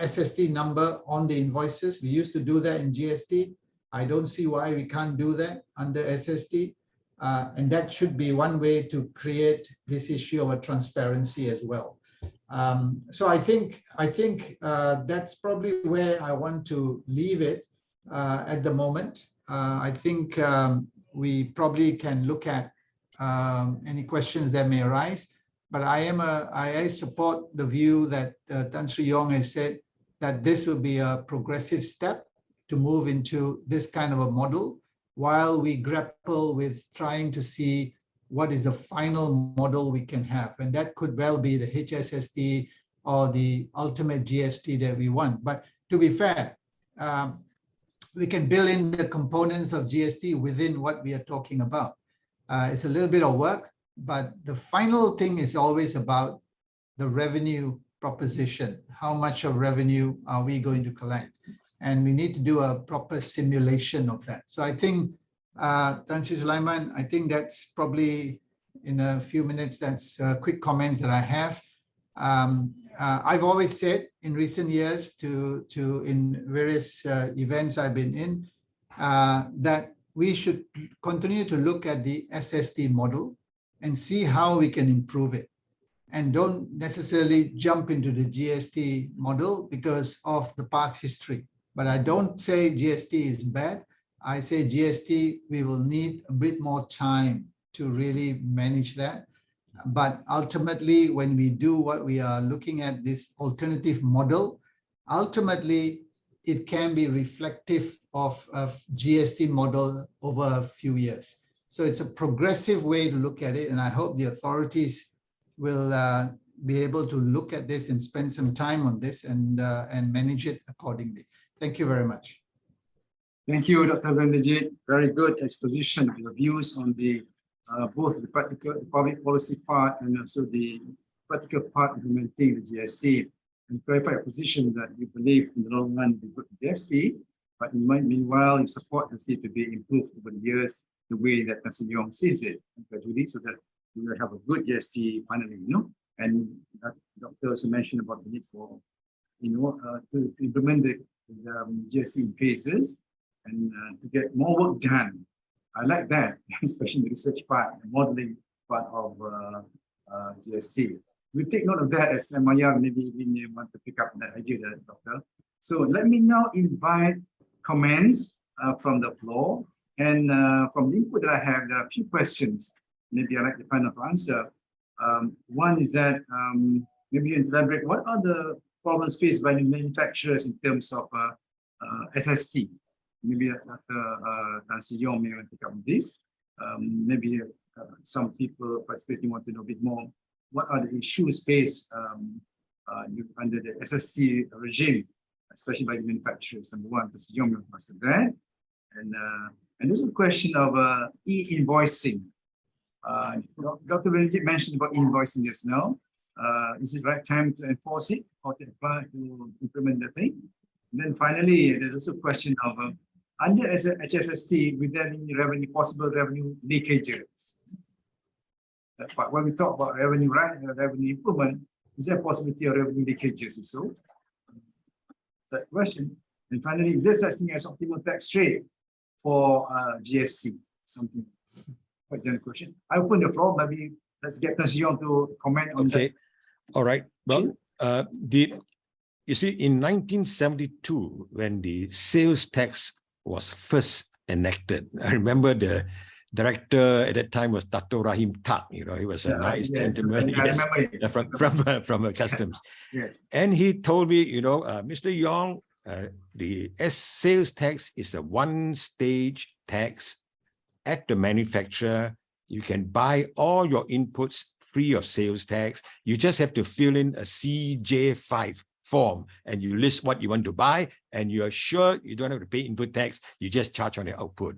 Speaker 5: SST number on the invoices. We used to do that in GST. I don't see why we can't do that under SST. And that should be one way to create this issue of a transparency as well. So I think that's probably where I want to leave it at the moment. I think we probably can look at any questions that may arise. But I support the view that Tan Sri Yong has said that this will be a progressive step to move into this kind of a model while we grapple with trying to see what is the final model we can have. And that could well be the HSST or the ultimate GST that we want. But to be fair, we can build in the components of GST within what we are talking about. It's a little bit of work, but the final thing is always about the revenue proposition. How much of revenue are we going to collect? And we need to do a proper simulation of that. So I think, Tan Sri Sulaiman, I think that's probably in a few minutes, that's quick comments that I have. I've always said in recent years in various events I've been in, that we should continue to look at the SST model and see how we can improve it. And don't necessarily jump into the GST model because of the past history. But I don't say GST is bad. I say GST, we will need a bit more time to really manage that. But ultimately, when we do what we are looking at, this alternative model, ultimately, it can be reflective of a GST model over a few years. So it's a progressive way to look at it. And I hope the authorities will be able to look at this and spend some time on this and manage it accordingly. Thank you very much.
Speaker 1: Thank you, Dr. Vendrajit. Very good exposition of your views on the both the practical public policy part and also the practical part implementing the GST, and clarify a position that you believe in the long run will be good for GST, but meanwhile you support GST to be improved over the years the way that Tan Sri Yong sees it, gradually, so that we will have a good GST finally, And Doctor also mentioned about the need for, to implement the GST in phases and to get more work done. I like that, especially the research part, the modeling part of GST. We take note of that as MIR, maybe we want to pick up that idea, Doctor. So let me now invite comments from the floor. And from the input that I have, there are a few questions. Maybe I'd like to find out to answer. One is that maybe you elaborate, what are the problems faced by the manufacturers in terms of SST? Maybe Dr. Tan Sri Yong may want to pick up this. Maybe some people participating want to know a bit more. What are the issues faced under the SST regime, especially by the manufacturers? Number one, Dr. Yong will answer that. And there's a question of e-invoicing. Dr. Vendrajit mentioned about invoicing just now. Is it the right time to enforce it or to apply to implement the thing? And then finally, there's also a question of under HSST, with any possible revenue leakages? that part. When we talk about revenue, right, revenue improvement, is there a possibility of revenue leakages also? That question. And finally, is there such thing as optimal tax rate for GST? Something quite general question. I open the floor. Maybe let's get Tan Sri Yong to comment on that.
Speaker 3: Okay, all right. Well, you see, in 1972, when the sales tax was first enacted, I remember the director at that time was Dato Rahim Tak. You know, he was a nice gentleman.
Speaker 1: I remember it.
Speaker 3: from customs.
Speaker 1: Yes.
Speaker 3: And he told me, you know, Mr. Yong, the sales tax is a one-stage tax at the manufacturer. You can buy all your inputs free of sales tax. You just have to fill in a CJ5 form and you list what you want to buy, and you're sure you don't have to pay input tax. You just charge on the output.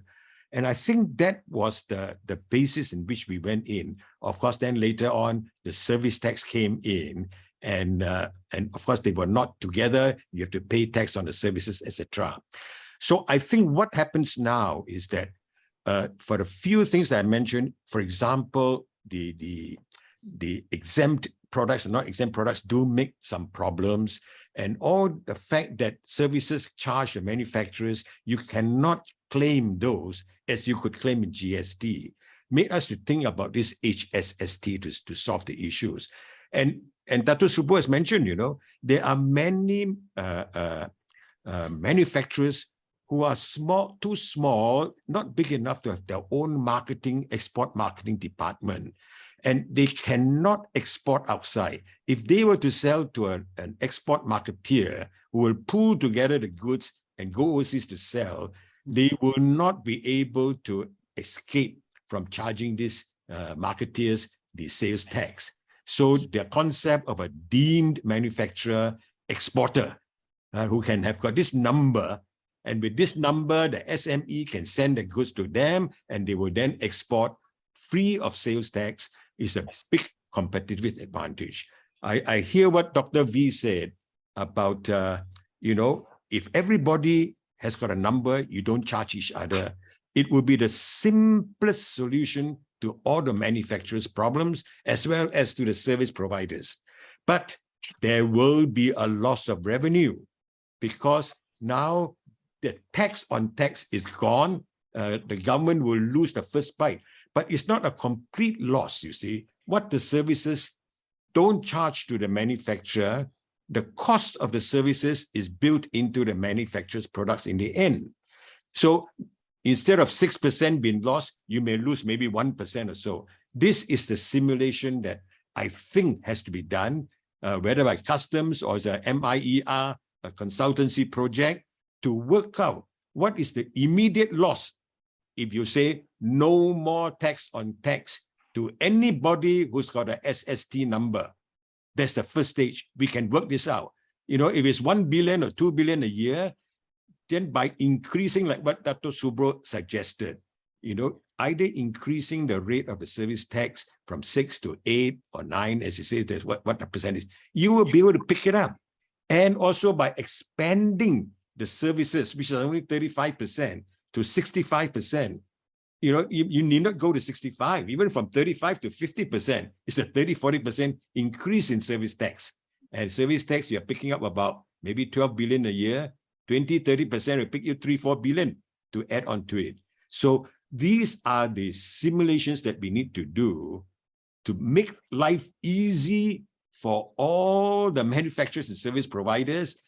Speaker 3: And I think that was the basis in which we went in. Of course, then later on, the service tax came in, and of course, they were not together. You have to pay tax on the services, etc. So I think what happens now is that for the few things that I mentioned, for example, the exempt products and not exempt products do make some problems. And all the fact that services charge the manufacturers, you cannot claim those as you could claim in GST, made us to think about this HSST to solve the issues. And Dato' Subbu has mentioned, you know, there are many manufacturers who are too small, not big enough to have their own export marketing department. And they cannot export outside. If they were to sell to an export marketeer who will pool together the goods and go overseas to sell, they will not be able to escape from charging these marketeers the sales tax. So the concept of a deemed manufacturer exporter who can have got this number, and with this number, the SME can send the goods to them and they will then export free of sales tax, is a big competitive advantage. I hear what Dr. V said about, you know, if everybody has got a number, you don't charge each other. It will be the simplest solution to all the manufacturers' problems, as well as to the service providers. But there will be a loss of revenue because now the tax on tax is gone. The government will lose the first bite. But it's not a complete loss, you see. What the services don't charge to the manufacturer, the cost of the services is built into the manufacturer's products in the end. So instead of 6% being lost, you may lose maybe 1% or so. This is the simulation that I think has to be done, whether by customs or as a MIER, a consultancy project, to work out what is the immediate loss if you say no more tax on tax to anybody who's got a SST number. That's the first stage. We can work this out. You know, if it's 1 billion or 2 billion a year, then by increasing, like what Dato' Subro suggested, you know, either increasing the rate of the service tax from 6 to 8 or 9, as you say, that's what the percentage, you will be able to pick it up. And also by expanding the services, which is only 35%, to 65%, you know, you need not go to 65, even from 35 to 50%, it's a 30-40% increase in service tax. And service tax, you're picking up about maybe 12 billion a year, 20-30% will pick you 3-4 billion to add on to it. So these are the simulations that we need to do to make life easy for all the manufacturers and service providers.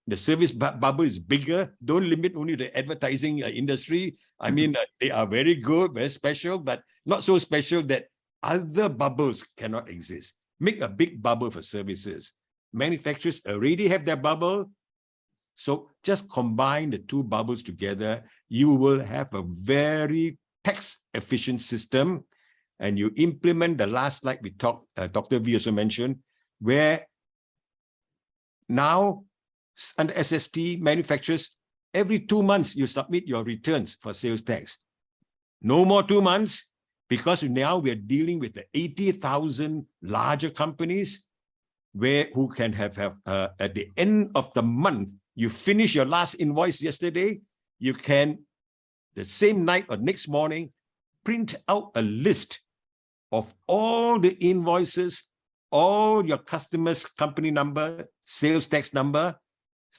Speaker 3: The service bubble is bigger. Don't limit only the advertising industry. I mean, they are very good, very special, but not so special that other bubbles cannot exist. Make a big bubble for services. Manufacturers already have their bubble. So just combine the two bubbles together. You will have a very tax efficient system. And you implement the last slide we talked, Dr. V also mentioned, where now under SST, manufacturers, every 2 months, you submit your returns for sales tax. No more 2 months, because now we are dealing with the 80,000 larger companies who can have at the end of the month, you finish your last invoice yesterday, you can, the same night or next morning, print out a list of all the invoices, all your customers' company number, sales tax number,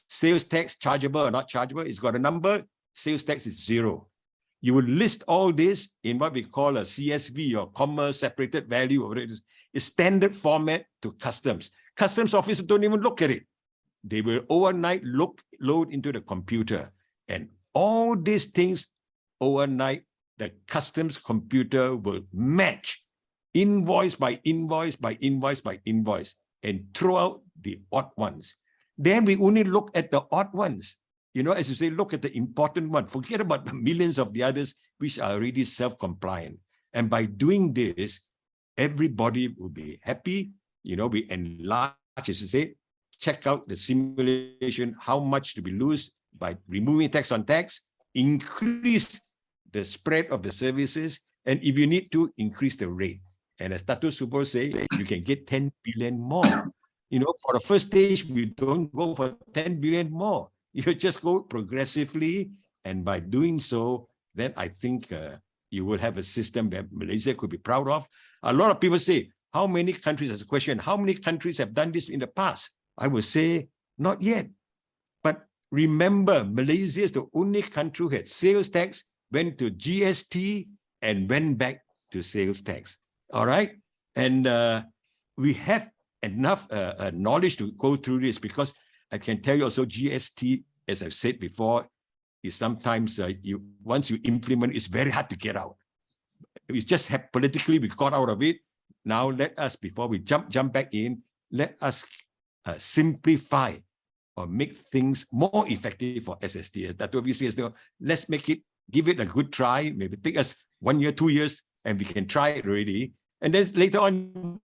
Speaker 3: sales tax chargeable or not chargeable, it's got a number, sales tax is 0. You will list all this in what we call a CSV or commerce separated value, or it is a standard format to customs. Customs officers don't even look at it. They will overnight load into the computer, and all these things overnight, the customs computer will match invoice by invoice by invoice by invoice and throw out the odd ones. Then we only look at the odd ones. You know, as you say, look at the important one. Forget about the millions of the others which are already self-compliant. And by doing this, everybody will be happy. You know, we enlarge, as you say, check out the simulation, how much to be lose by removing tax on tax, increase the spread of the services, and if you need to, increase the rate. And as Dato' Subro say, you can get 10 billion more. You know, for the first stage, we don't go for 10 billion more. You just go progressively, and by doing so, then I think you will have a system that Malaysia could be proud of. A lot of people say, how many countries, as a question, how many countries have done this in the past? I would say, not yet. But remember, Malaysia is the only country who had sales tax, went to GST, and went back to sales tax. All right? And we have enough knowledge to go through this, because I can tell you also GST, as I've said before, is sometimes once you implement, it's very hard to get out. It's just politically we got out of it. Now let us, before we jump back in, let us simplify or make things more effective for SST. That obviously is let's make it, give it a good try. Maybe take us 1 year, 2 years, and we can try it already. And then later on,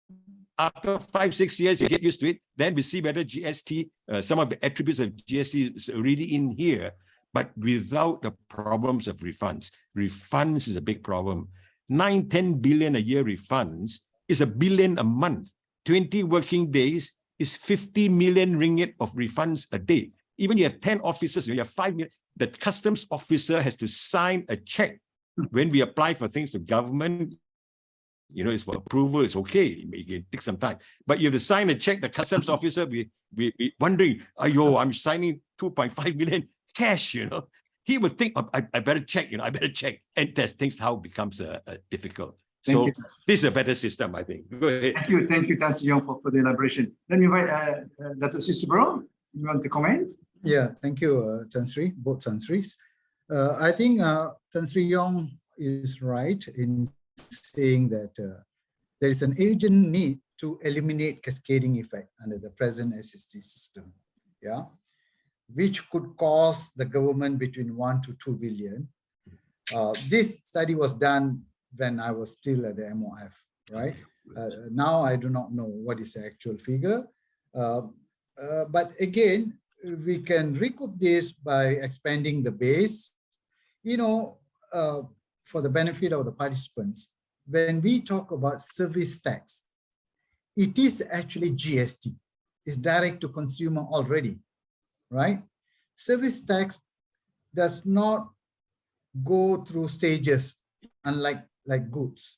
Speaker 3: after 5, 6 years, you get used to it. Then we see whether GST, some of the attributes of GST is already in here, but without the problems of refunds. Refunds is a big problem. 9-10 billion a year refunds is 1 billion a month. 20 working days is 50 million ringgit of refunds a day. Even you have 10 officers, you have 5 million. The customs officer has to sign a check. When we apply for things to government, you know, it's for approval, it's okay, it can take some time. But you have to sign a check, the customs officer be wondering, ayo, I'm signing 2.5 million cash, you know. He would think, oh, I better check, you know, I better check. And that's things how it becomes difficult. So this is a better system, I think. Go ahead.
Speaker 1: Thank you, Tan Sri Yong, for the elaboration. Let me invite Dato' Subro. You want to comment?
Speaker 4: Yeah, thank you, Tan Sri, both Tan Sris. I think Tan Sri Yong is right in saying that there is an urgent need to eliminate cascading effect under the present HSST system, yeah, which could cost the government between 1 to 2 billion. This study was done when I was still at the MOF, right? Now I do not know what is the actual figure, but again, we can recoup this by expanding the base, you know, for the benefit of the participants. When we talk about service tax, it is actually GST. It's direct to consumer already, right? Service tax does not go through stages, unlike goods,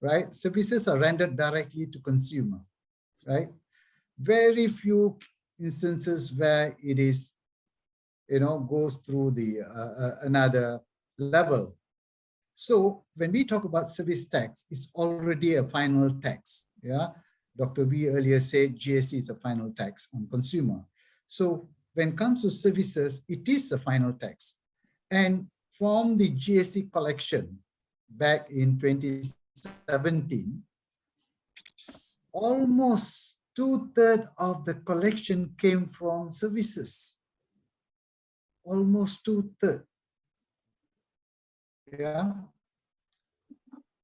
Speaker 4: right? Services are rendered directly to consumer, right? Very few instances where it is, you know, goes through the another level. So when we talk about service tax, it's already a final tax. Yeah, Dr. V earlier said GST is a final tax on consumer. So when it comes to services, it is a final tax. And from the GST collection back in 2017, almost 2/3 of the collection came from services. Almost 2/3. Yeah.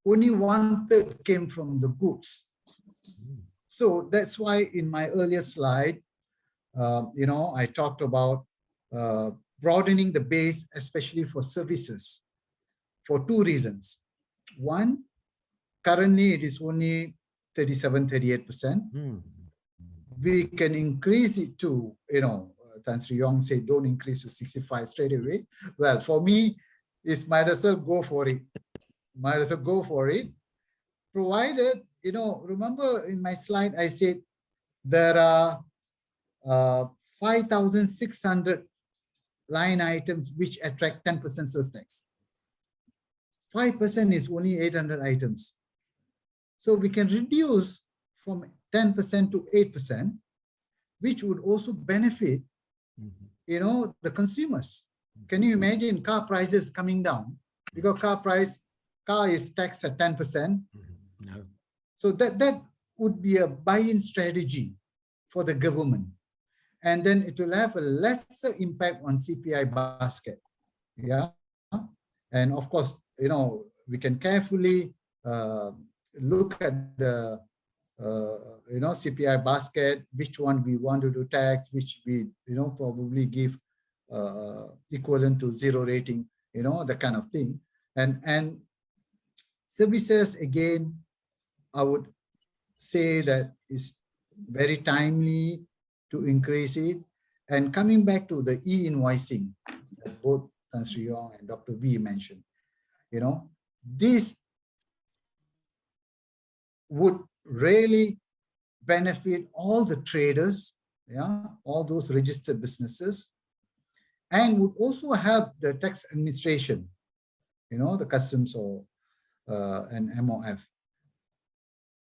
Speaker 4: Only 1/3 came from the goods. So that's why in my earlier slide, you know, I talked about broadening the base, especially for services, for 2 reasons. One, currently it is only 37-38%. We can increase it to, you know, Tan Sri Yong said, don't increase to 65 straight away. Well, for me, it's might as well go for it. Might as well go for it. provided, remember in my slide, I said there are 5,600 line items which attract 10% sales tax. 5% is only 800 items. So we can reduce from 10% to 8%, which would also benefit, the consumers. Can you imagine car prices coming down? Because car is taxed at 10%.
Speaker 3: No.
Speaker 4: So that would be a buy-in strategy for the government. And then it will have a lesser impact on CPI basket. Yeah. And of course, we can carefully look at the CPI basket, which one we want to do tax, which we probably give equivalent to 0 rating, the kind of thing. And services, again, I would say that is very timely to increase it. And coming back to the e-invoicing that both Tan Sri Yong and Dr. V mentioned, this would really benefit all the traders, all those registered businesses, and would also help the tax administration, the customs or and MOF.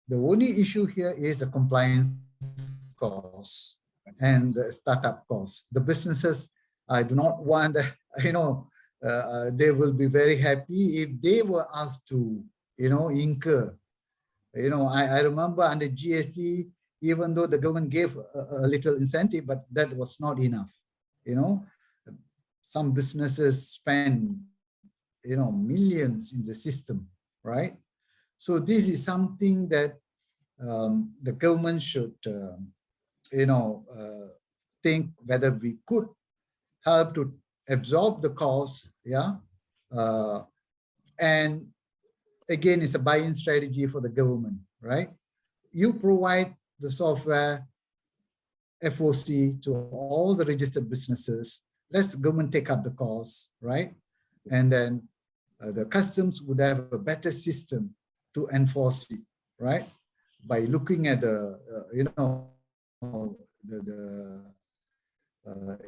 Speaker 4: The only issue here is the compliance cost and the startup cost. The businesses, I do not want, they will be very happy if they were asked to, incur. I remember under GST, even though the government gave a little incentive, but that was not enough. Some businesses spend, millions in the system, right? So this is something that the government should, think whether we could help to absorb the cost, and again, it's a buy-in strategy for the government, right? You provide the software FOC to all the registered businesses. Let's government take up the cost, right? And then the customs would have a better system to enforce it, right? By looking at the, the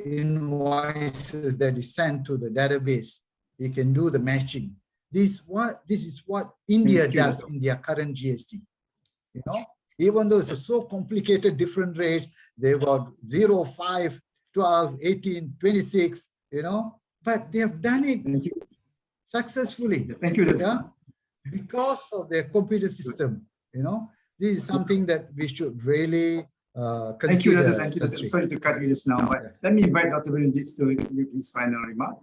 Speaker 4: invoices that is sent to the database, you can do the matching. This is what India does in their current GST. Even though it's so complicated, different rates, they've got 0, 5, 12, 18, 26, but they have done it successfully.
Speaker 1: Thank you.
Speaker 4: Because of their computer system, this is something that we should really consider.
Speaker 1: Thank you. Sorry to cut you just now, but let me invite Dr. Reintroducing to give his final remark.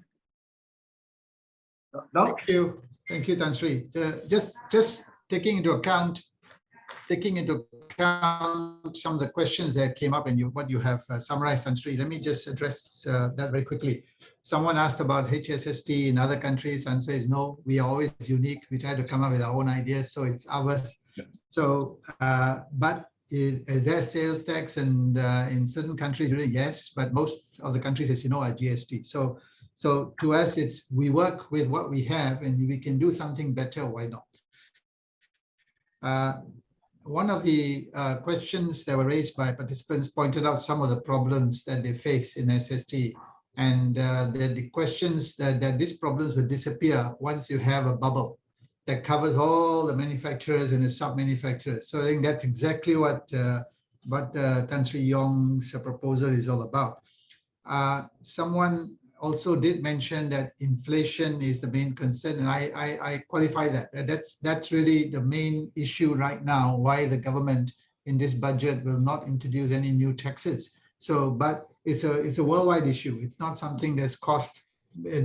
Speaker 5: Thank you, Tan Sri. Just taking into account some of the questions that came up and what you have summarized, Tan Sri. Let me just address that very quickly. Someone asked about HSST in other countries. Answer is no. We are always unique. We try to come up with our own ideas, so it's ours. Yeah. So, but is there sales tax and in certain countries? Yes, but most of the countries, as you know, are GST. So to us, we work with what we have, and we can do something better. Why not? One of the questions that were raised by participants pointed out some of the problems that they face in SST, and the questions that these problems will disappear once you have a bubble that covers all the manufacturers and the sub-manufacturers. So I think that's exactly what Tan Sri Yong's proposal is all about. Someone also did mention that inflation is the main concern, and I qualify that. That's really the main issue right now, why the government in this budget will not introduce any new taxes. So, but it's a worldwide issue. It's not something that's caused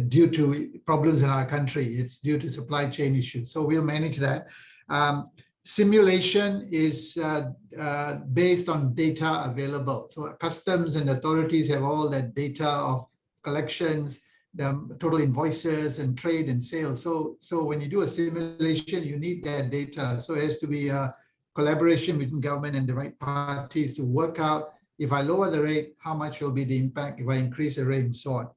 Speaker 5: due to problems in our country. It's due to supply chain issues. So we'll manage that. Simulation is based on data available. So customs and authorities have all that data of collections, the total invoices and trade and sales. So when you do a simulation, you need that data. So it has to be a collaboration between government and the right parties to work out, if I lower the rate, how much will be the impact if I increase the rate and so on.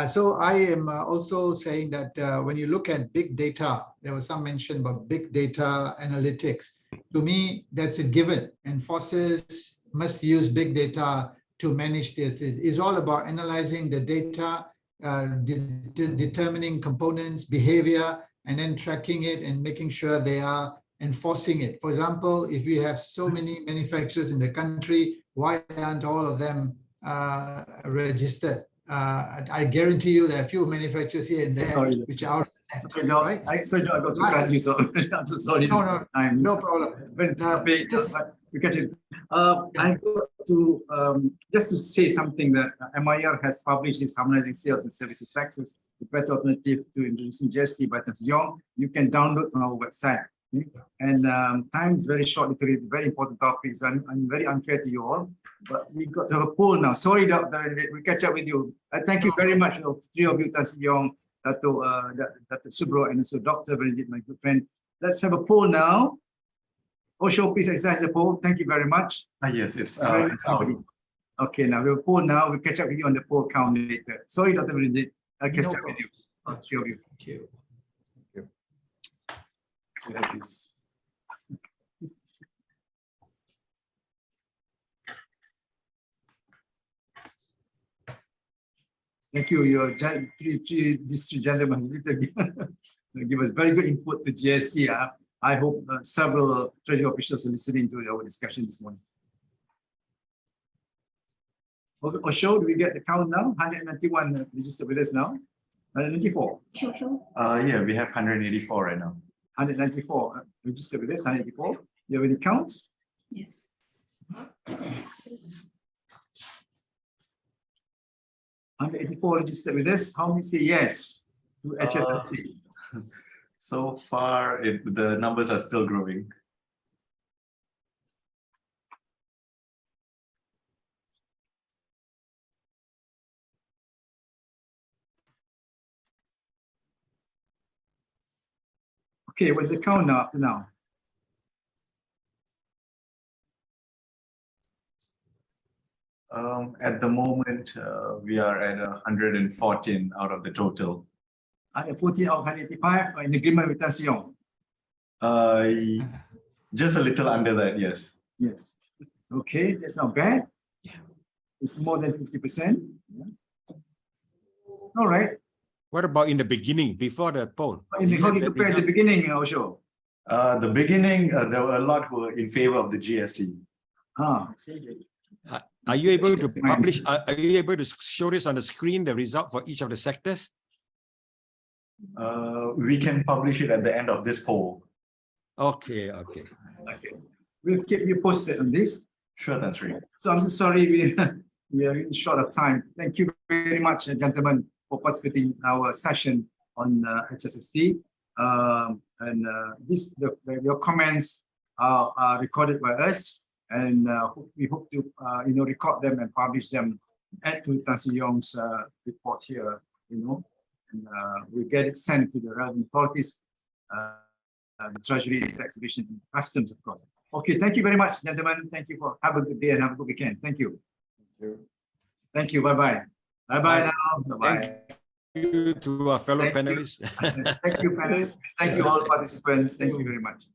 Speaker 5: So I am also saying that when you look at big data, there was some mention about big data analytics. To me, that's a given, and forces must use big data to manage this. It's all about analyzing the data, determining components, behavior, and then tracking it and making sure they are enforcing it. For example, if we have so many manufacturers in the country, why aren't all of them registered? I guarantee you there are a few manufacturers here and there
Speaker 1: Sorry.
Speaker 5: which are out.
Speaker 1: Sorry, no,
Speaker 5: Right?
Speaker 1: I got to cut you, so I'm so sorry.
Speaker 5: No,
Speaker 1: I'm
Speaker 5: no problem.
Speaker 1: very topic,
Speaker 5: just-
Speaker 1: but we catch it. I got to just to say something that MIR has published its Harmonizing Sales and Services Taxes, the better alternative to introducing GST by Tan Sri Yong. You can download from our website. Okay? And time is very short, literally, very important topic. So I'm very unfair to you all. But we got to have a poll now. Sorry, Dr. We catch up with you. Thank you very much, three of you, Tan Sri Yong, Dr. Subro, and also Dr. Benedict, my good friend. Let's have a poll now. Osho, please exercise the poll. Thank you very much.
Speaker 2: Yes, it's out.
Speaker 1: Okay, now we'll poll now. We'll catch up with you on the poll count later. Sorry, Dr. Benedict. I'll catch
Speaker 5: No
Speaker 1: up with you. Three of you.
Speaker 5: Thank you.
Speaker 1: Like this. Thank you. These three gentlemen give us very good input to GST. I hope several treasury officials are listening to our discussion this morning. Osho, do we get the count now? 191 registered with us now. 194.
Speaker 2: Yeah, we have 184 right now.
Speaker 1: 194 registered with us. 184. You have any counts?
Speaker 6: Yes.
Speaker 1: 184 registered with us. How many say yes to HSST?
Speaker 2: So far, the numbers are still growing.
Speaker 1: Okay, what's the count now up to now?
Speaker 2: At the moment, we are at 114 out of the total.
Speaker 1: 114 out of 185 in agreement with Tan Sri Yong.
Speaker 2: Just a little under that, yes.
Speaker 1: Yes. Okay, that's not bad. It's more than 50%. Yeah. All right.
Speaker 3: What about in the beginning, before the poll?
Speaker 1: How do you compare at the beginning, Osho?
Speaker 2: The beginning, there were a lot who were in favor of the GST.
Speaker 3: Are you able to publish? Are you able to show this on the screen, the result for each of the sectors?
Speaker 2: We can publish it at the end of this poll.
Speaker 3: Okay.
Speaker 1: Okay. We'll keep you posted on this.
Speaker 2: Sure, that's right.
Speaker 1: So I'm so sorry we are short of time. Thank you very much, gentlemen, for participating in our session on HSST. Your comments are recorded by us, and we hope to record them and publish them, add to Tan Sri Yong's report here, and we get it sent to the relevant authorities, the Treasury, Tax Division, and Customs, of course. Okay, thank you very much, gentlemen. Thank you have a good day and have a good weekend. Thank you. Thank you. Bye-bye. Bye-bye now. Bye-bye.
Speaker 3: Thank you to our fellow panelists.
Speaker 1: Thank you, panelists. Thank you, all participants. Thank you very much.